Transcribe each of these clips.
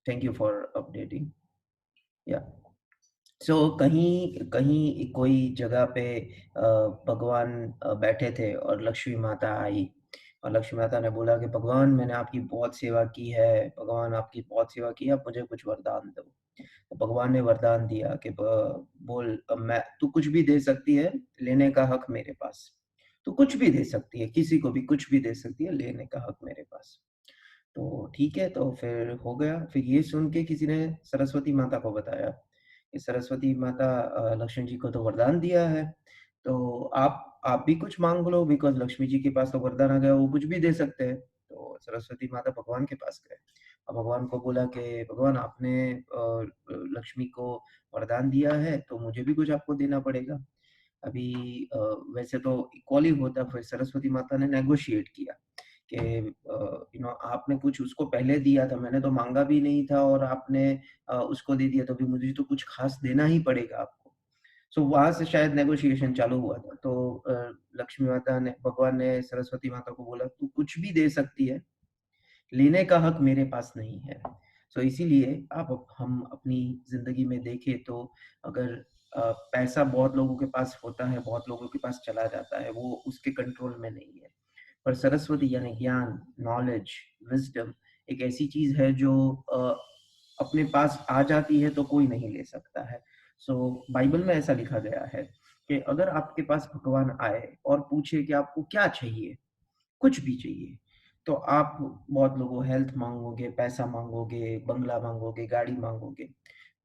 Thank you for updating. या सो कहीं कहीं कोई जगह पे भगवान बैठे थे और लक्ष्मी माता आई और लक्ष्मी माता ने बोला कि भगवान मैंने आपकी बहुत सेवा की है, भगवान आपकी बहुत सेवा की है, आप मुझे कुछ वरदान दो। तो भगवान ने वरदान दिया कि बोल मैं तू कुछ भी दे सकती है, लेने का हक मेरे पास। तू कुछ भी दे सकती है, किसी को भी कुछ भी दे सकती है, लेने का हक मेरे पास। तो ठीक है, तो फिर हो गया। फिर ये सुन के किसी ने सरस्वती माता को बताया कि सरस्वती माता लक्ष्मण जी को तो वरदान दिया है, तो आप भी कुछ माँग लो बिकॉज़ लक्ष्मी जी के पास तो वरदान आ गया, वो कुछ भी दे सकते हैं। तो सरस्वती माता भगवान के पास गए और भगवान को बोला कि भगवान आपने लक्ष्मी को वरदान दिया है, तो मुझे भी कुछ आपको देना पड़ेगा। अभी वैसे तो इक्वली होता, फिर सरस्वती माता ने नेगोशिएट किया कि आपने कुछ उसको पहले दिया था, मैंने तो माँगा भी नहीं था और आपने उसको दे दिया, तो अभी मुझे तो कुछ ख़ास देना ही पड़ेगा आपको। सो वहाँ से शायद नेगोशिएशन चालू हुआ था। तो लक्ष्मी माता ने भगवान ने सरस्वती माता को बोला, "तू कुछ भी दे सकती है, लेने का हक मेरे पास नहीं है।" सो इसीलिए आप हम अपनी ज़िंदगी में देखें तो अगर पैसा बहुत लोगों के पास होता है, बहुत लोगों के पास चला जाता है, वो उसके कंट्रोल में नहीं है। पर सरस्वती यानी ज्ञान, नॉलेज, विज़डम एक ऐसी चीज़ है जो अपने पास आ जाती है तो कोई नहीं ले सकता है। सो बाइबल में ऐसा लिखा गया है कि अगर आपके पास भगवान आए और पूछे कि आपको क्या चाहिए? कुछ भी चाहिए, तो आप बहुत लोगों हेल्थ माँगोगे, पैसा माँगोगे, बंगला माँगोगे, गाड़ी माँगोगे।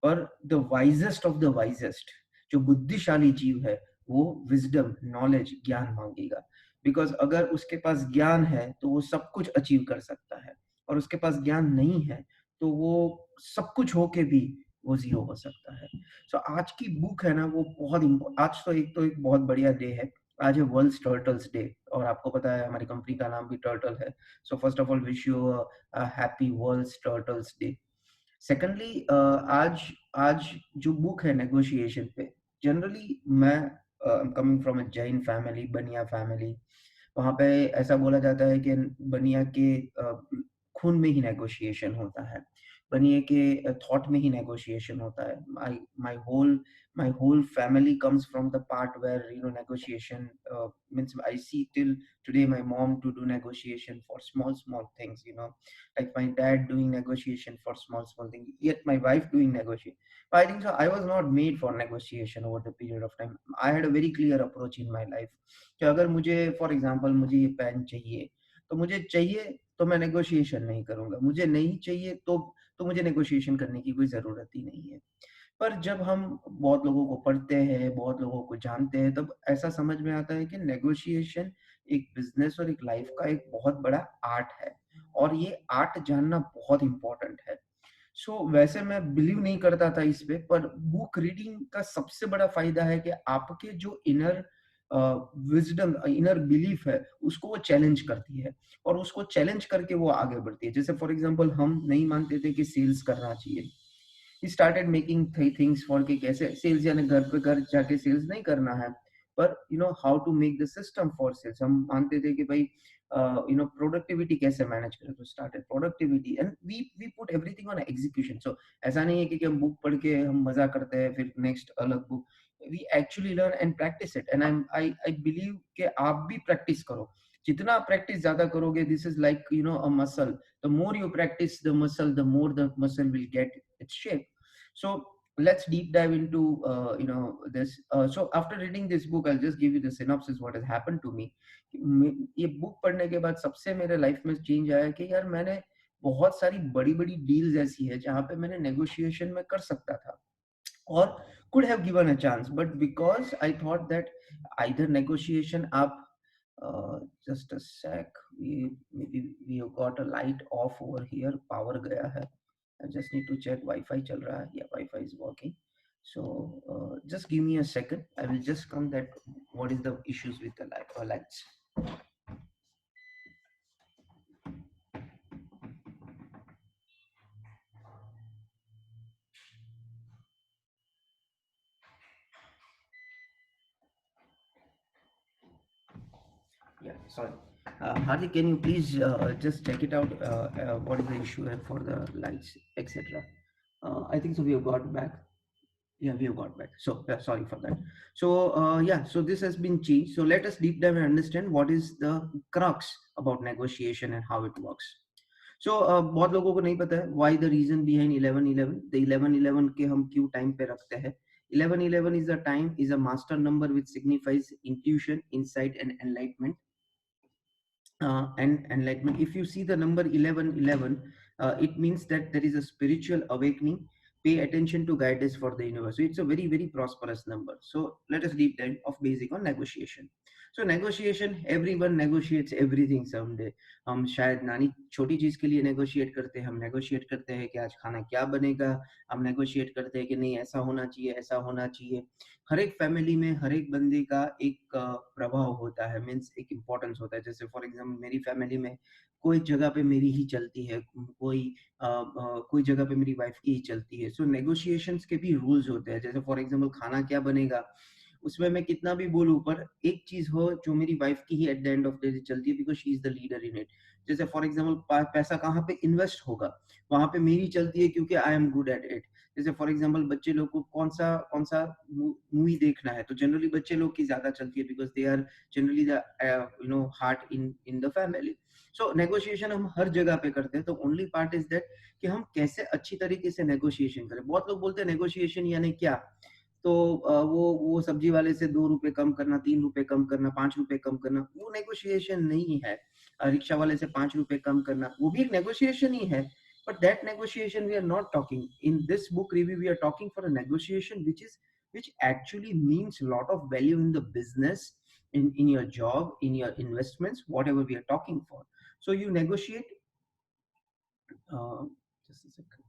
पर द वाइज़ेस्ट ऑफ द वाइज़ेस्ट जो बुद्धिशाली जीव है, वो विज़डम, नॉलेज, ज्ञान माँगेगा। बिकॉज़ अगर उसके पास ज्ञान है, तो वो सब कुछ अचीव कर सकता है और उसके पास ज्ञान नहीं है, तो वो सब कुछ हो के भी वो ज़ीरो हो सकता है। सो आज की बुक है ना, वो बहुत आज तो एक बहुत बढ़िया डे है। आज है वर्ल्ड टर्टल्स डे और आपको पता है हमारी कंपनी का नाम भी टर्टल है। So first of all wish you happy world turtles day. Secondly आज आज जो बुक है नेगोशिएशन पे, जनरली मैं coming from a Jain family, बनिया फैमिली, वहाँ पे ऐसा बोला जाता है कि बनिया के खून में ही नेगोशिएशन होता है। बनिया के थॉट में ही नेगोशिएशन होता है। My whole family comes from the part where negotiation means I see till today my mom to do negotiation for small things, like my dad doing negotiation for small things, yet my wife doing negotiation. I think so I was not made for negotiation over the period of time. I had a very clear approach in my life कि अगर मुझे for example मुझे ये pen चाहिए, तो मुझे चाहिए तो मैं नेगोशिएशन नहीं करूँगा, मुझे नहीं चाहिए तो मुझे नेगोशिएशन करने की कोई ज़रूरत ही नहीं है। पर जब हम बहुत लोगों को पढ़ते हैं, बहुत लोगों को जानते हैं, तब ऐसा समझ में आता है कि नेगोशिएशन एक बिज़नेस और एक लाइफ़ का एक बहुत बड़ा आर्ट है और ये आर्ट जानना बहुत इम्पोर्टेंट है। वैसे मैं बिलीव नहीं करता था इस पे, पर बुक रीडिंग का सबसे बड़ा फ़ायदा है कि आपके जो इनर विज़डम, इनर बिलीफ है, उसको वो चैलेंज करती है और उसको चैलेंज करके वो आगे बढ़ती है। जैसे फॉर एग्ज़ाम्पल हम नहीं मानते थे कि सेल्स करना चाहिए। He started making things for कि कैसे सेल्स यानी घर पे घर जाके सेल्स नहीं करना है, पर how to make the system for sales. हम मानते थे कि भाई प्रोडक्टिविटी कैसे मैनेज करें, तो started productivity and we put everything on execution. So ऐसा नहीं है कि हम बुक पढ़ के हम मजा करते हैं फिर नेक्स्ट अलग book, we actually learn and practice it and I believe कि आप भी प्रैक्टिस करो। जितना प्रैक्टिस ज्यादा करोगे, this is like a muscle, the more you practice the muscle, the more the muscle will get its shape. So let's deep dive into this. So after reading this book, I'll just give you the synopsis what has happened to me. ये book पढ़ने के बाद सबसे मेरे life में change आया कि यार मैंने बहुत सारी बड़ी बड़ी डील्स ऐसी है जहां पे मैंने नेगोशिएशन में कर सकता था और could have given a chance, but because I thought that either negotiation up, just a sec, maybe we have got a light off over here, power gaya hai. I just need to check Wi-Fi chal raha hai. Yeah, Wi-Fi is working. So just give me a second. I will just come that what is the issues with the lights. Yeah, sorry. Hardik, can you please just check it out? What is the issue here for the lights, etc. I think so. We have got back. Yeah, we have got back. So sorry for that. So yeah, so this has been changed. So let us deep dive and understand what is the crux about negotiation and how it works. So बहुत लोगों को नहीं पता है why the reason behind 1111. The 1111 के हम क्यों time पे रखते हैं. 1111 is a time, is a master number which signifies intuition, insight, and enlightenment. And enlightenment. If you see the number 1111, it means that there is a spiritual awakening. Pay attention to guidance for the universe. So it's a very, very prosperous number. So let us deep dive of basic on negotiation. So negotiation, everyone negotiates everything someday. हम शायद नानी छोटी चीज के लिए negotiate करते हैं. हम नेगोशिएट करते हैं कि आज खाना क्या बनेगा. हम नेगोशिएट करते हैं कि नहीं ऐसा होना चाहिए, ऐसा होना चाहिए. हर एक फैमिली में हर एक बंदे का एक प्रभाव होता है, मीन्स एक इम्पोर्टेंस होता है. जैसे फॉर एग्जांपल मेरी फैमिली में कोई जगह पे मेरी ही चलती है, कोई जगह पे मेरी वाइफ की ही चलती है. सो नेगोशिएशंस के भी रूल्स होते हैं. जैसे फॉर एग्जांपल खाना क्या बनेगा, उसमें मैं कितना भी बोलूं, पर एक चीज हो जो मेरी वाइफ की ही at the end of the day चलती है, because she is the leader in it. जैसे फॉर एग्जांपल पैसा कहाँ पे इन्वेस्ट होगा, वहां पे मेरी चलती है, क्योंकि I am good at it. जैसे फॉर एग्जांपल बच्चे लोग को कौन सा मूवी देखना है, तो जनरली बच्चे लोग की ज्यादा चलती है, because they are generally the heart in in the family. So negotiation हम हर जगह पे करते हैं. तो ओनली पार्ट इज दैट कि हम कैसे अच्छी तरीके से नेगोशिएशन करें. बहुत लोग बोलते हैं नेगोशिएशन यानी क्या, तो वो सब्जी वाले से 2 रुपए कम करना, 3 रुपए कम करना, 5 रुपए कम करना, वो नेगोशिएशन नहीं है. रिक्शा वाले से 5 रुपए कम करना, वो भी एक नेगोशिएशन ही है. But that negotiation we are not talking. In this book review, we are talking for a negotiation which actually means a lot of value in the business, in your job, in your investments, whatever we are talking for. So you negotiate. Just a second.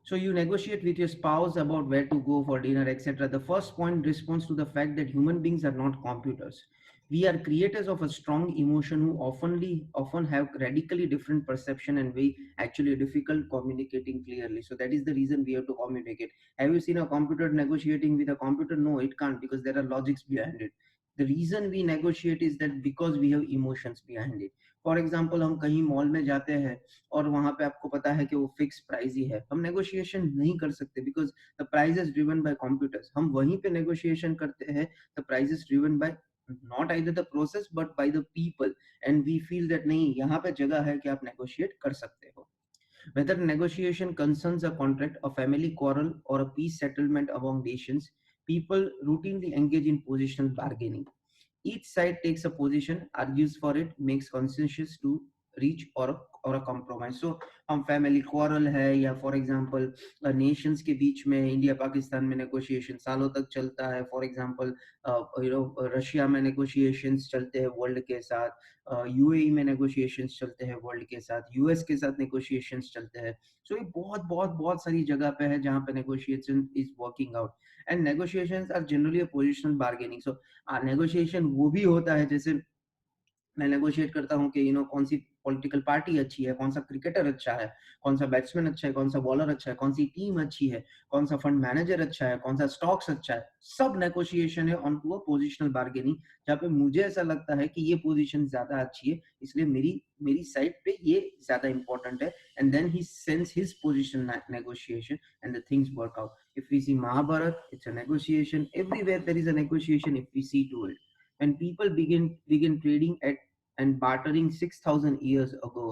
So you negotiate with your spouse about where to go for dinner, etc. The first point responds to the fact that human beings are not computers. We are creators of a strong emotion who often have radically different perception, and we actually difficult communicating clearly. So that is the reason we have to communicate. Have you seen a computer negotiating with a computer? No, it can't, because there are logics behind it. The reason we negotiate is that because we have emotions behind it. For example हम कहीं mall में जाते हैं और वहां पे आपको पता है कि वो फिक्स प्राइस ही है, हम नेगोशिएशन नहीं कर सकते, because the price is driven by computers. हम वहीं पे नेगोशिएशन करते हैं. The price is driven by not either the process but by the people, and we feel that नहीं, यहाँ पे जगह है कि आप नेगोशिएट कर सकते हो. Whether negotiation concerns a contract, a family quarrel, or a peace settlement among nations, people routinely engage in positional bargaining. Each side takes a position, argues for it, makes concessions to reach or a compromise. So हम family quarrel है, या for example Nations के बीच में India Pakistan में negotiation सालों तक चलता है. फॉर एग्जांपल रशिया में नेगोशिएशंस चलते हैं वर्ल्ड के साथ, यूएई में नेगोशिएशंस चलते हैं वर्ल्ड के साथ, यूएस के साथ नेगोशिएशंस चलते हैं. सो ये बहुत बहुत बहुत सारी जगह पे है जहाँ पे negotiation is working out. And negotiations are generally a positional bargaining. So negotiation वो भी होता है, जैसे मैं नेगोशिएट करता हूँ कि कौन सी पॉलिटिकल पार्टी अच्छी है, कौन सा क्रिकेटर अच्छा है, कौन सा बैट्समैन अच्छा है, कौन सा बॉलर अच्छा है, कौन सी टीम अच्छी है, कौन सा फंड मैनेजर अच्छा है, कौन सा स्टॉक्स अच्छा है. सब नेगोशिएशन है on to a positional bargaining, जहाँ पे मुझे ऐसा लगता है कि ये पोजीशन ज्यादा अच्छी है, इसलिए मेरी मेरी साइड पे ये ज्यादा इंपॉर्टेंट है. And then he sense his position negotiation and the things work out. If we see Mahabharat, it's a negotiation. Everywhere there is a negotiation if we see to it. When people begin trading at and bartering 6,000 years ago,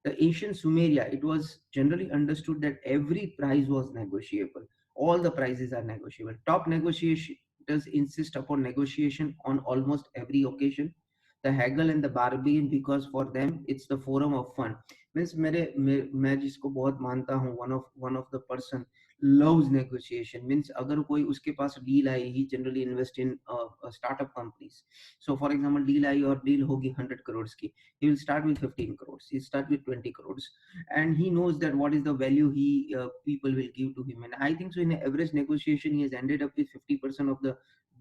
the ancient Sumeria, it was generally understood that every price was negotiable. All the prices are negotiable. Top negotiators insist upon negotiation on almost every occasion. The haggle and the bargain, because for them it's the forum of fun. Means मैं जिसको बहुत मानता हूँ, one of the person loves negotiation. Means अगर कोई उसके पास deal आई, he generally invest in startup companies. So for example deal आई और डील होगी 100 crores की, he will start with 15 crores, he'll start with 20 crores, and he knows that what is the value people will give to him. And I think so in an average negotiation he has ended up with 50% of the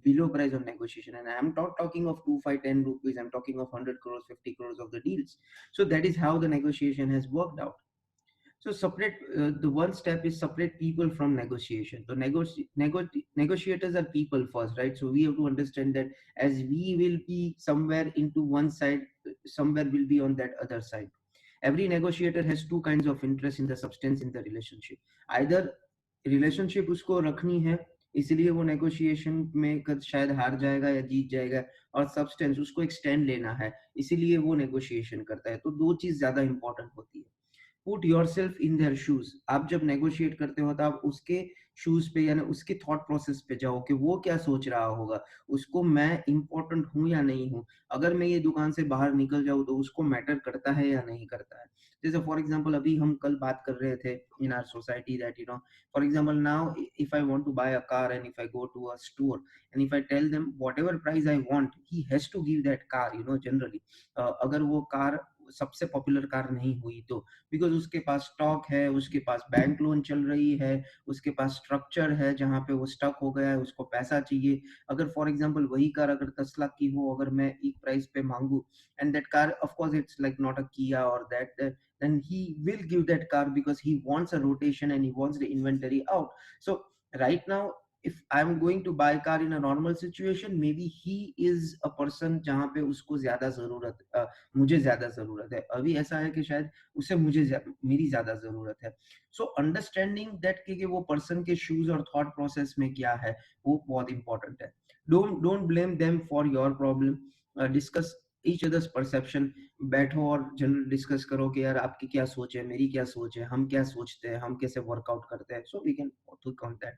below price of negotiation. And I'm not talking of 2 5 10 rupees, I'm talking of 100 crores, 50 crores of the deals. So that is how the negotiation has worked out. So separate, the one step is separate people from negotiation. So negotiators are people first, right? So we have to understand that as we will be somewhere into one side, somewhere will be on that other side. Every negotiator has two kinds of interest in the substance in the relationship. Either relationship उसको रखनी है, इसलिए वो negotiation में शायद हार जाएगा या जीत जाएगा, और सब्सटेंस उसको एक्सटेंड लेना है, इसीलिए वो नेगोशिएशन करता है। तो दो चीज ज्यादा इंपॉर्टेंट होती है। Put your self in their shoes. आप जब नेगोशिएट करते हो तो आप उसके शूज पे यानी उसके थॉट प्रोसेस पे जाओ कि वो क्या सोच रहा होगा, उसको मैं इंपॉर्टेंट हूं या नहीं हूं, अगर मैं ये दुकान से बाहर निकल जाऊं तो उसको मैटर करता है या नहीं करता है। जैसे फॉर एग्जांपल अभी हम कल बात कर रहे थे in our society that for example now if I want to buy a car and if I go to a store and if I tell them whatever price I want, he has to give that car generally. अगर वो car सबसे popular car नहीं हुई तो, because उसके पास stock है, उसके पास bank loan चल रही है, उसके पास स्ट्रक्चर है जहां पे वो स्टक हो गया है, उसको पैसा चाहिए। अगर फॉर एग्जांपल वही कार अगर 10 लाख की हो, अगर मैं एक प्राइस पे मांगू and that car of course it's like not a Kia or that, then he will give that car because he wants a rotation and he wants the inventory out. So right now if I'm going to buy a car in a normal situation, maybe he is a person जहाँ पे उसको ज्यादा जरूरत, मुझे ज्यादा जरूरत है। अभी ऐसा है कि शायद उसे मेरी ज्यादा जरूरत है। सो अंडरस्टैंडिंग दैट कि वो पर्सन के शूज और थॉट प्रोसेस में क्या है, वो बहुत इंपॉर्टेंट है। Don't blame them for your problem, discuss each others perception. बैठो और जनरल डिस्कस करो कि यार आपकी क्या सोच है, मेरी क्या सोच है, हम क्या सोचते हैं, हम कैसे वर्कआउट करते हैं। So we can work on that.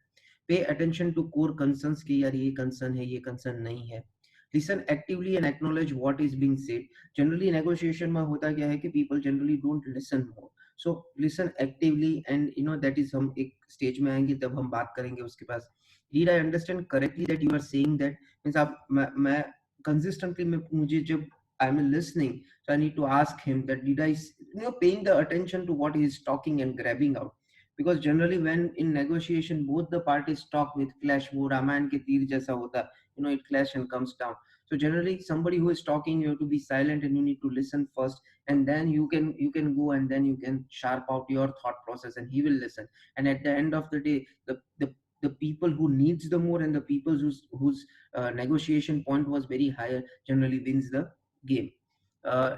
Pay attention to core concerns कि यार ये कंसर्न है, ये कंसर्न नहीं है। Listen actively and acknowledge what is being said. Generally negotiation में होता क्या है कि people generally don't listen more. So listen actively and that is, हम एक स्टेज में आएंगे तब हम बात करेंगे उसके पास। Did I understand correctly that you are saying that, means आप मैं कंसिस्टेंटली में मुझे जब I am listening, so I need to ask him that did I paying the attention to what he is talking and grabbing out, because generally when in negotiation both the parties talk with clash, वो रामायण के तीर जैसा होता है, it clash and comes down. So generally somebody who is talking, you have to be silent and you need to listen first, and then you can go and then you can sharp out your thought process and he will listen. And at the end of the day, the people who needs the more and the people whose negotiation point was very higher generally wins the game.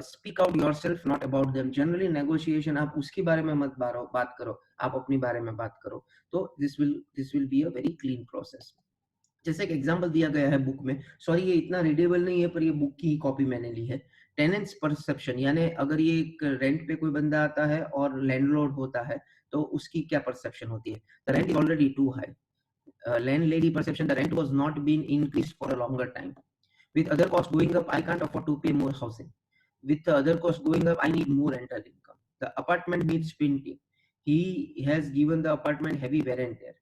Speak out your self not about them. Generally negotiation आप उसके बारे में मत बात करो, आप अपने बारे में बात करो, तो this will be a very clean process. जैसे एक एग्जांपल दिया गया है बुक में, सॉरी ये इतना रीडेबल नहीं है पर ये बुक की ही कॉपी मैंने ली है। टेनेंट्स परसेप्शन, यानी अगर ये एक रेंट पे कोई बंदा आता है और लैंडलॉर्ड होता है तो उसकी क्या परसेप्शन होती है। The rent is already too high. Landlady perception, the rent was not been increased for a longer time. With other costs going up, I can't afford to pay more housing. With the other costs going up, I need more rental income. The apartment needs painting. He has given the apartment heavy wear and tear.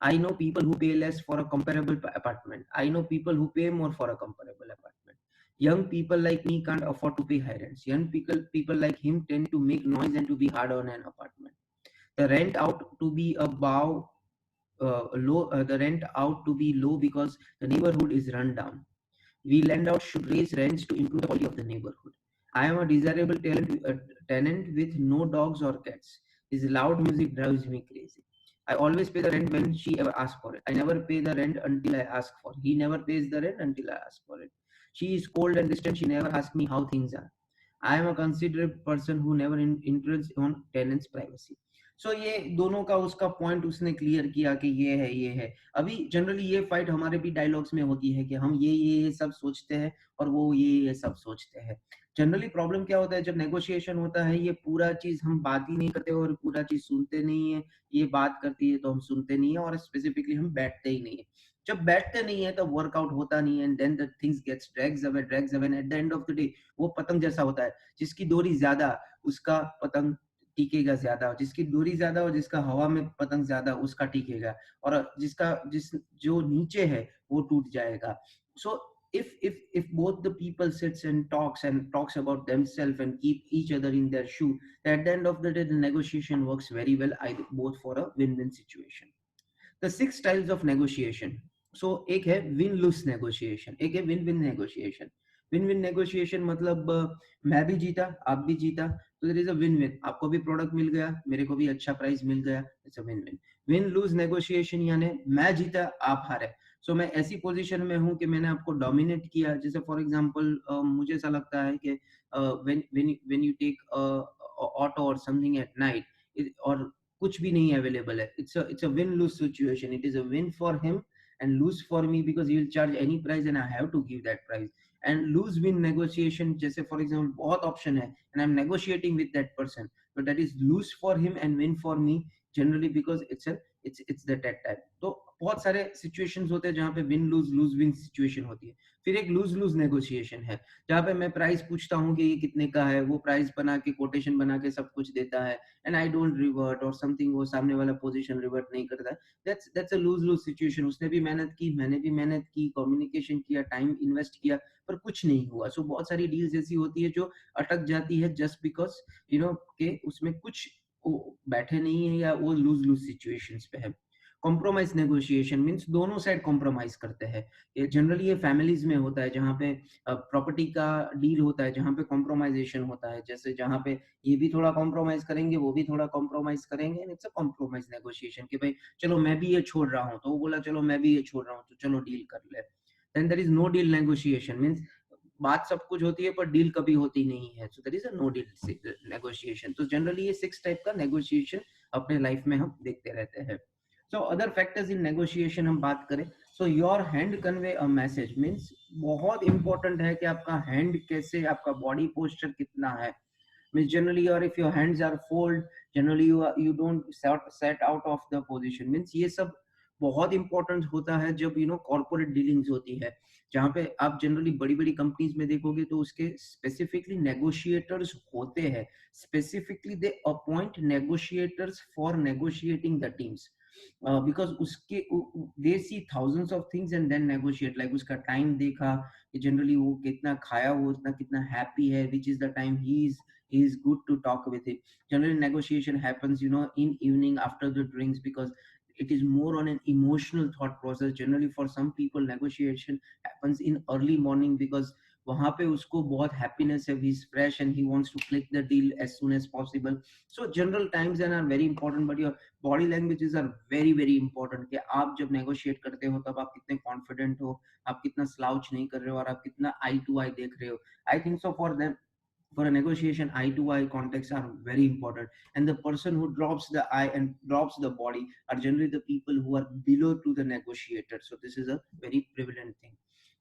I know people who pay less for a comparable apartment. I know people who pay more for a comparable apartment. Young people like me can't afford to pay high rents. Young people like him tend to make noise and to be hard on an apartment. The rent out to be a low. The rent out to be low because the neighborhood is run down. We landlords should raise rents to improve the quality of the neighborhood. I am a desirable tenant with no dogs or cats. His loud music drives me crazy. I always pay the rent when she ever asks for it. I never pay the rent until I ask for it. He never pays the rent until I ask for it. She is cold and distant. She never asks me how things are. I am a considerate person who never intrudes on tenants' privacy. सो ये दोनों का उसका point उसने clear किया कि ये है। अभी जनरली ये फाइट हमारे भी डायलॉग्स में होती है कि हम ये सब सोचते हैं और वो ये सब सोचते हैं। जनरली प्रॉब्लम क्या होता है जब नेगोशिएशन होता है, ये पूरा चीज हम बात ही नहीं करते और पूरा चीज सुनते नहीं है। ये बात करती है तो हम सुनते नहीं है और स्पेसिफिकली हम बैठते ही नहीं है। जब बैठते नहीं है तब वर्कआउट होता नहीं है, and then the things gets drags away and at the end of the day वो पतंग जैसा होता है, जिसकी डोरी ज्यादा उसका पतंग टिकेगा ज्यादा, जिसकी दूरी ज्यादा और जिसका हवा में पतंग ज्यादा उसका टिकेगा, और जिस जो नीचे है वो टूट जाएगा। सो if both the people sits and talks about themselves and keep each other in their shoe, at the end of the day the negotiation works very well, either both for a win-win situation. The 6 styles of negotiation. So एक है win lose negotiation, एक है win win negotiation. Win win negotiation मतलब मैं भी जीता आप भी जीता, तो there is a win win, आपको भी प्रोडक्ट मिल गया, मेरे को भी अच्छा प्राइस मिल गया, it's a win win. Win loose negotiation यानी मैं जीता आप हारे। सो मैं ऐसी पोजीशन में हूँ कि मैंने आपको डोमिनेट किया, जैसे फॉर एग्जांपल मुझे ऐसा लगता है कि व्हेन यू टेक ऑटो और समथिंग एट नाइट और कुछ भी नहीं अवेलेबल है, it's a win loose situation, it is a win for him and lose for me because he will charge any price and I have to give that price. And lose win negotiation, जैसे for example बहुत option है and I'm negotiating with that person, but that is lose for him and win for me generally because it's the that type. तो बहुत सारे situations होते हैं जहाँ पे win lose win situation होती है। फिर एक lose lose negotiation है जहाँ पे मैं प्राइस पूछता हूँ कि ये कितने का है, वो प्राइस बना के कोटेशन बना के सब कुछ देता है एंड आई डोंट रिवर्ट और समथिंग, वो सामने वाला पोजीशन रिवर्ट नहीं करता है। That's a lose lose situation, उसने भी मेहनत की, मैंने भी मेहनत की, कम्युनिकेशन किया, टाइम इन्वेस्ट किया, पर कुछ नहीं हुआ। सो बहुत सारी डील्स ऐसी होती है जो अटक जाती है जस्ट बिकॉज के उसमें कुछ बैठे नहीं है या वो लूज लूज सिचुएशंस पे है। कॉम्प्रोमाइज नेगोशिएशन मीन्स दोनों साइड कॉम्प्रोमाइज करते हैं। ये जनरली ये फैमिलीज में होता है जहाँ पे प्रॉपर्टी का डील होता है, जहाँ पे कॉम्प्रोमाइजेशन होता है, जैसे जहाँ पे ये भी थोड़ा कॉम्प्रोमाइज करेंगे, वो भी थोड़ा कॉम्प्रोमाइज करेंगे, and it's a compromise negotiation कि भाई चलो मैं भी ये छोड़ रहा हूँ, तो वो बोला चलो मैं भी ये छोड़ रहा हूँ, तो चलो डील कर ले। Then there is no deal negotiation means बात सब कुछ होती है पर डील कभी होती नहीं है, so there is a no deal negotiation. तो जनरली ये 6 टाइप का नेगोशिएशन अपने लाइफ में हम देखते रहते हैं। So other factors in negotiation हम बात करें, so your hand convey a message means बहुत इंपॉर्टेंट है कि आपका हैंड कैसे, आपका बॉडी पोस्चर कितना है। Means generally, or if your hands are fold, generally you don't set out of the position, means ये सब बहुत इंपॉर्टेंट होता है जब कॉर्पोरेट डीलिंग्स होती है, जहाँ पे आप जनरली बड़ी बड़ी कंपनीज में देखोगे तो उसके स्पेसिफिकली नेगोशिएटर्स होते हैं, specifically they appoint negotiators for negotiating the teams, because उसके they see thousands of things and then negotiate, like उसका टाइम देखा कि जनरली वो कितना खाया, वो उतना कितना हैप्पी है, which is the time he is good to talk with him. Generally negotiation happens in evening after the drinks because it is more on an emotional thought process. Generally for some people negotiation happens in early morning because वहां पे उसको बहुत happiness है, he is fresh and he wants to click the deal as soon as possible. So general times and are very important, but your body languages are very very important कि आप जब negotiate करते हो तब आप कितने confident हो, आप कितना slouch नहीं कर रहे हो और आप कितना eye to eye देख रहे हो। I think so for a negotiation, eye to eye contacts are very important, and the person who drops the eye and drops the body are generally the people who are below to the negotiator. So this is a very prevalent thing.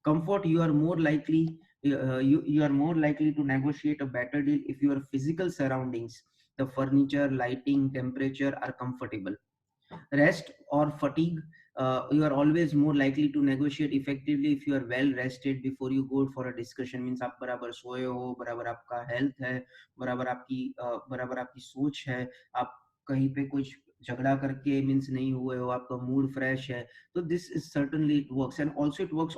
Comfort, you are more likely you are more likely to negotiate a better deal if your physical surroundings, the furniture, lighting, temperature are comfortable. Rest or fatigue, you are always more likely to negotiate effectively if you are well rested before you go for a discussion, means आप बराबर सोए हो, बराबर आपका health है, बराबर आपकी सोच है, आप कहीं पे कुछ झगड़ा करके मीन्स नहीं हुए हो, आपका मूड फ्रेश है, तो this is certainly it works, and also it works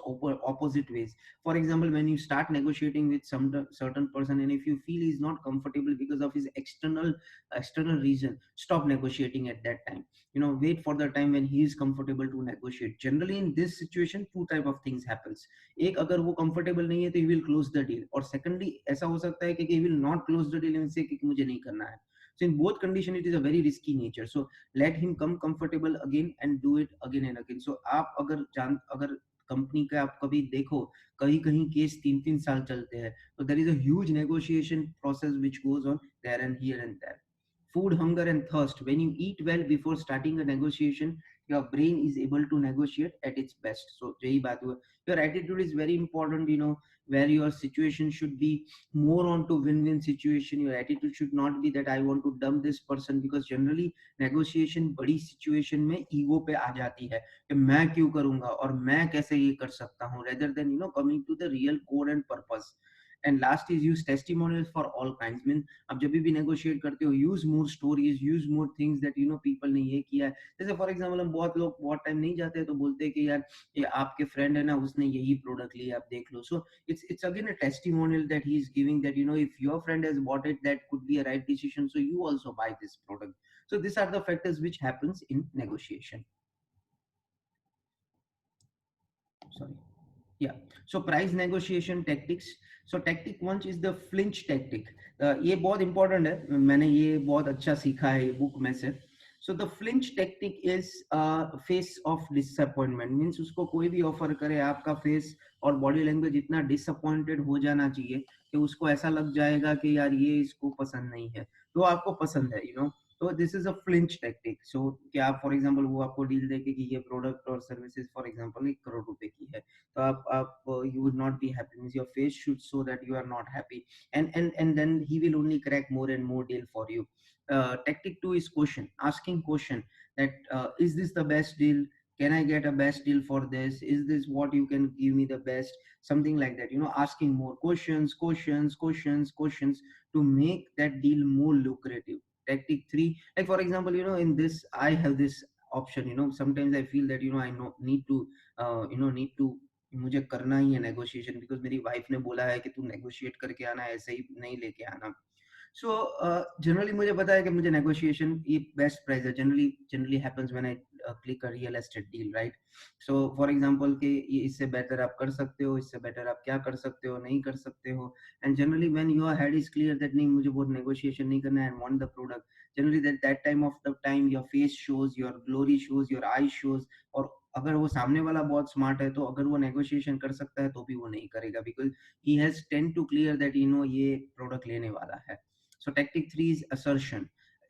opposite ways. For example, when you start negotiating with some certain person and if you feel he is not comfortable because of his external reason, stop negotiating at that time. Wait for the time when he is comfortable to negotiate. Generally in this situation two type of things happens. एक, अगर वो comfortable नहीं है तो he will close the deal, और secondly ऐसा हो सकता है कि he will not close the deal and say कि मुझे नहीं करना है. So in both condition it is a very risky nature, so let him come comfortable again and do it again and again. So आप अगर company का आप कभी देखो, कहीं कहीं केस 3-3 साल चलते हैं, तो there is a huge negotiation process which goes on there and here and there. Food, hunger and thirst, when you eat well before starting a negotiation, your brain is able to negotiate at its best. So yahi baat hua. Your attitude is very important, where your situation should be more on to win-win situation. Your attitude should not be that I want to dump this person, because generally negotiation बड़ी situation में ego पे आ जाती है कि मैं क्यों करूंगा और मैं कैसे ये कर सकता हूँ, rather than coming to the real core and purpose. And last is use testimonials for all kinds. Mean आप जब भी नेगोशिएट करते हो, use more stories, use more things that people ने ये किया है। जैसे फॉर एग्जांपल हम बहुत लोग बहुत टाइम नहीं जाते हैं तो बोलते हैं कि यार ये आपके फ्रेंड है ना, उसने यही प्रोडक्ट लिया, आप देख लो। सो it's again a testimonial that he is giving, that if your friend has bought it, that could be a right decision, so you also buy this product. So these are the factors which happens in negotiation. Sorry. Yeah. So price negotiation tactics. So tactic one is the flinch tactic. ये बहुत important है, मैंने ये बहुत अच्छा सीखा है ये बुक में से. So the flinch tactic is face of disappointment. Means उसको कोई भी ऑफर करे, आपका फेस और बॉडी लैंग्वेज इतना डिसअपॉइंटेड हो जाना चाहिए कि उसको ऐसा लग जाएगा कि यार ये इसको पसंद नहीं है, तो आपको पसंद है, यू नो. तो this is a flinch tactic. So क्या फॉर एग्जांपल वो आपको डील देके कि ये प्रोडक्ट और सर्विसेज फॉर एग्जांपल 1 करोड़ रुपए की है, तो आप you would not be happy. Means your face should show that you are not happy, and then he will only crack more and more deal for you. Tactic 2 is question, asking question that is this the best deal, can I get a best deal for this, is this what you can give me the best, something like that, you know, asking more questions, questions to make that deal more lucrative. Tactic 3, like for example, you know, in this I have this option, you know, sometimes I feel that, you know, I know need to need to मुझे करना ही है negotiation, because मेरी wife ने बोला है कि तू negotiate करके आना, ऐसे ही नहीं लेके आना. सो जनरली मुझे पता है कि मुझे नेगोशिएशन ये बेस्ट प्राइस है, generally happens when I click a real estate deal, right. So for example कि ये इससे बेटर आप कर सकते हो, इससे बेटर आप क्या कर सकते हो, नहीं कर सकते हो. And generally when your head is clear that नहीं मुझे वो नेगोशिएशन नहीं करना है and want the product, generally that time of the time your face shows, your glory shows, your I shows. और अगर वो सामने वाला बहुत स्मार्ट है तो अगर वो नेगोशिएशन कर सकता है तो भी वो नहीं करेगा, because he has tend to clear that you know ये प्रोडक्ट लेने वाला है. So tactic 3 is assertion.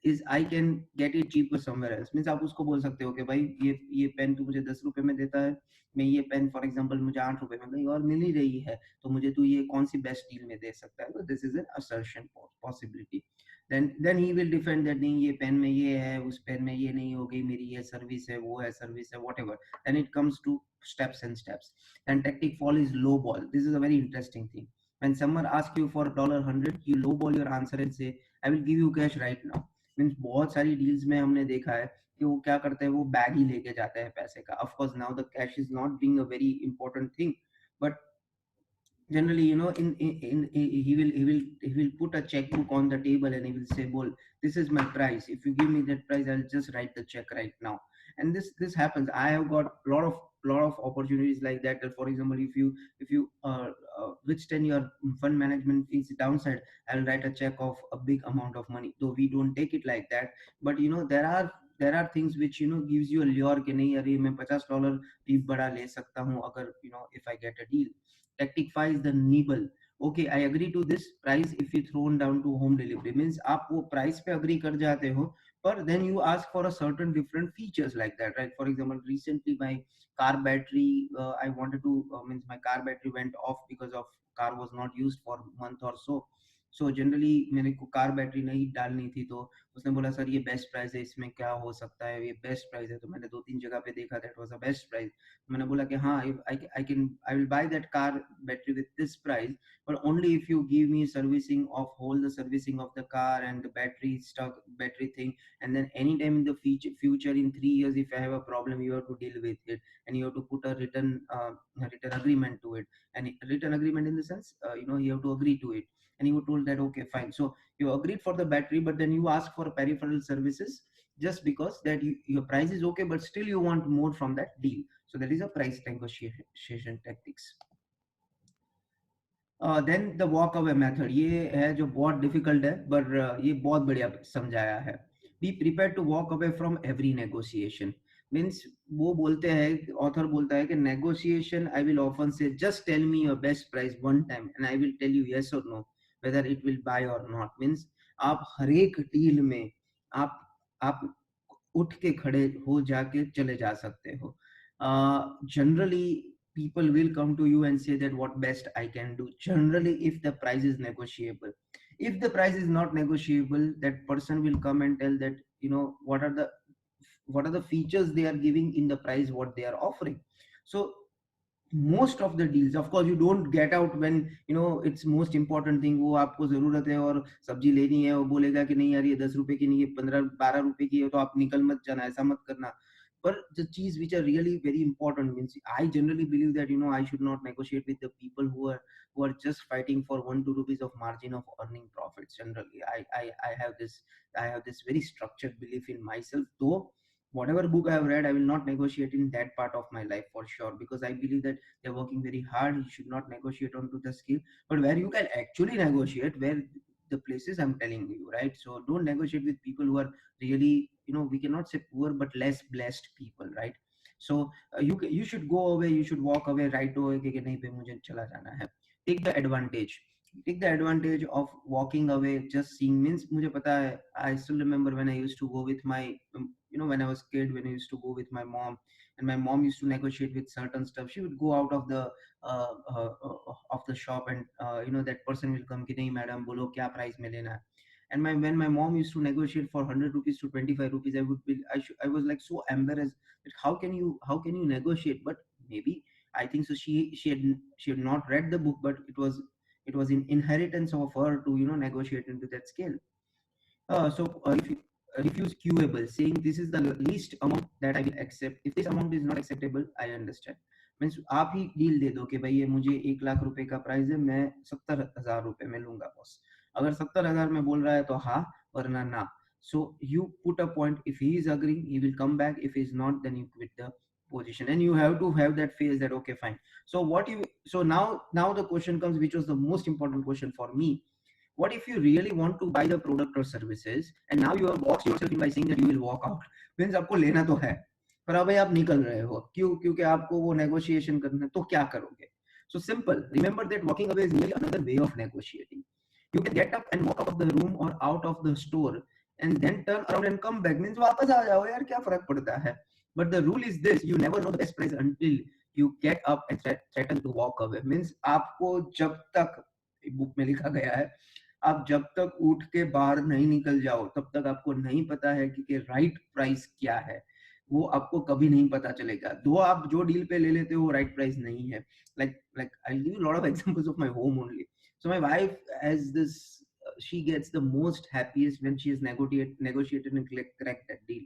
Is I can get it cheaper somewhere else. Means आप उसको बोल सकते हो कि भाई ये पेन तू मुझे 10 रुपए में देता है, मैं ये पेन फॉर एग्जांपल मुझे 8 रुपए में कहीं और मिल ही रही है, तो मुझे तू ये कौन सी बेस्ट डील में दे सकता है. तो this is an assertion possibility. Then he will defend that नहीं ये पेन में ये है, उस पेन में ये नहीं हो गई, मेरी ये सर्विस है, वो है सर्विस है, whatever. Then it comes to steps and steps. And tactic fall is low ball. This is a very interesting thing. When someone asks you for $100, you lowball your answer and say, I will give you cash right now. Means बहुत सारी deals में हमने देखा है कि वो क्या करते हैं, वो बैग ही लेके जाते हैं पैसे का. Of course now the cash is not being a very important thing, but generally, you know, he will put a checkbook on the table and he will say, well, this is my price, if you give me that price I'll just write the check right now. And this happens. I have got lot of opportunities like that, that for example, if you withstand your fund management fees downside, I'll write a check of a big amount of money, though we don't take it like that. But you know, there are things which, you know, gives you a lure कि नहीं अरे मैं $50 भी बड़ा ले सकता हूँ अगर, you know, if I get a deal. Tactic 5 is the nibble. Okay, I agree to this price if you thrown down to home delivery. Means आप वो price पे agree कर जाते हो, but then you ask for a certain different features like that, right? For example, recently my car battery, I wanted to means my car battery went off because of car was not used for a month or so. So generally मेरे को car battery नहीं डालनी थी, तो उसने बोला sir ये best price है, इसमें क्या हो सकता है, ये बेस्ट प्राइस है. तो मैंने 2-3 जगह पे देखा, that was a best price. मैंने बोला कि हाँ, I will buy that car battery with this price, but only if you give me servicing of whole the servicing of the car and the battery stock battery thing, and then anytime in the future in 3 years if I have a problem, you have to deal with it, and you have to put a written agreement to it. And written agreement in the sense, you know, you have to agree to it. And you were told that okay fine, so you agreed for the battery, but then you ask for peripheral services just because that your price is okay, but still you want more from that deal. So that is a price negotiation tactics. Then the walk away method, ये है जो बहुत difficult है, पर ये बहुत बढ़िया समझाया है. Be prepare to walk away from every negotiation. Means वो बोलते हैं, ऑथर बोलता है कि negotiation I will often say just tell me your best price one time and I will tell you yes और no whether it will buy और not. Means आप हर एक डील में आप आप उठ के खड़े हो जाके चले जा सकते हो. Generally people will come to you and say that what best I can do, generally if the price is negotiable. If the price is not negotiable, that person will come and tell that, you know, what are the features they are giving in the price what they are offering. So most of the deals, of course, you don't get out when, you know, it's most important thing, वो आपको जरूरत है और सब्जी लेनी है, वो बोलेगा कि नहीं यार ये 10 रुपए की नहीं, ये 15-12 रुपए की है, तो आप निकल मत जाना, ऐसा मत करना. But the cheese which are really very important, means I generally believe that, you know, I should not negotiate with the people who are just fighting for 1-2 rupees of margin of earning profits. Generally I have this very structured belief in myself, though whatever book I have read, I will not negotiate in that part of my life for sure, because I believe that they're working very hard. You should not negotiate onto the skill, but where you can actually negotiate, where the places I'm telling you, right? So don't negotiate with people who are really, we cannot say poor, but less blessed people, right? So you should go away, you should walk away right away कि नहीं पे मुझे चला जाना है. Take the advantage. Take the advantage of walking away, just seeing. Means मुझे पता है, I still remember when I used to go with my when I was kid, when I used to go with my mom, and my mom used to negotiate with certain stuff. She would go out of the shop, and that person will come कि नहीं madam बोलो क्या price में लेना है. And when my mom used to negotiate for 100 rupees to 25 rupees, I was like so embarrassed that how can you negotiate. But maybe I think so she had not read the book, but it was in inheritance of her to negotiate into that scale. So if you refuse QAble, saying this is the least amount that I will accept. If this amount is not acceptable, I understand. Means आप ही deal दे दो कि भाई ये मुझे 1 लाख रुपए का price है, मैं 70,000 रुपए में लूंगा बॉस. अगर 70,000 में बोल रहा है तो हाँ, वरना ना. So you put a point. If he is agreeing, he will come back. If he is not, then you quit the position, and you have to have that phase that okay, fine. So now the question comes, which was the most important question for me. What if you really want to buy the product or services, and now you have boxed yourself in by saying that you will walk out? Means आपको लेना तो है, पर अब आप निकल रहे हो. क्यों? क्योंकि आपको वो नेगोशिएशन करना है. तो क्या करोगे? So simple. Remember that walking away is really another way of negotiating. You can get up and walk out of the room or out of the store, and then turn around and come back. Means वापस आ जाओ यार, क्या फर्क पड़ता है? But the rule is this: you never know the best price until you get up and threaten to walk away. Means आपको जब तक बुक में लिखा गया है, आप जब तक उठ के बाहर नहीं निकल जाओ, तब तक आपको नहीं पता है कि राइट प्राइस क्या है. वो आपको कभी नहीं पता चलेगा. दो आप जो डील पे ले लेते हो वो राइट प्राइस नहीं है. like I'll give you a lot of examples of my home only. So my wife has this, she gets the most happiest when she has negotiated and cracked that deal.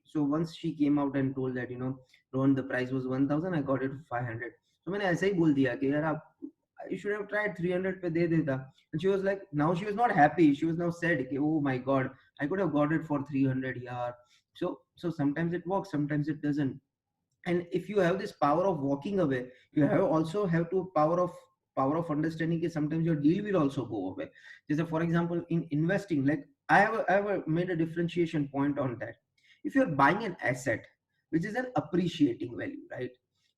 So once she came out and told that, Rohan, the price was 1,000, I got it for 500. So मैंने ऐसे ही बोल दिया कि यार आप, you should have tried 300 पे दे देता. And she was like, now she was not happy. She was now said, oh my God, I could have got it for 300. Yeah. So sometimes it works, sometimes it doesn't. And if you have this power of walking away, you also have to power of understanding that sometimes your deal will also go away. Just for example, in investing, like I have made a differentiation point on that. If you're buying an asset which is an appreciating value, right?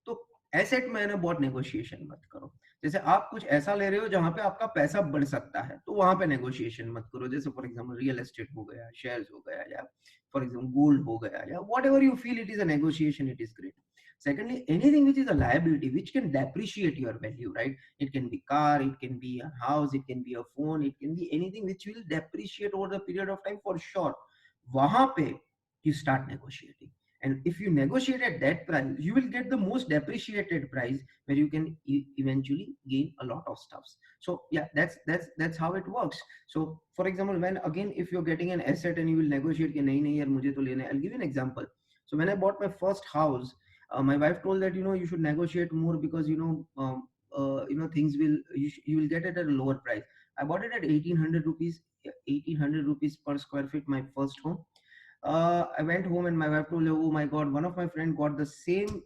तो asset में ना बहुत negotiation मत करो. जैसे आप कुछ ऐसा ले रहे हो जहां पे आपका पैसा बढ़ सकता है, तो वहां पे नेगोशिएशन मत करो. जैसे फॉर एग्जांपल रियल एस्टेट हो गया, शेयर्स हो गया, या फॉर एग्जांपल गोल्ड हो गया, या whatever you feel it is a negotiation, it is great. Secondly, anything which is a liability which can depreciate your value, right? It can be car, it can be a house, it can be a phone, it can be anything which will depreciate over the period of time for sure. वहां पे you start negotiating. And if you negotiate at that price, you will get the most depreciated price, where you can eventually gain a lot of stuffs. So yeah, that's how it works. So for example, when again, if you're getting an asset and you will negotiate कि नहीं नहीं यार मुझे तो लेना है. I'll give you an example. So when I bought my first house, my wife told that you should negotiate more, because things will, you will get it at a lower price. I bought it at 1,800 rupees, 1,800 rupees per square feet, my first home. I went home and my wife told, oh my God, one of my friend got the same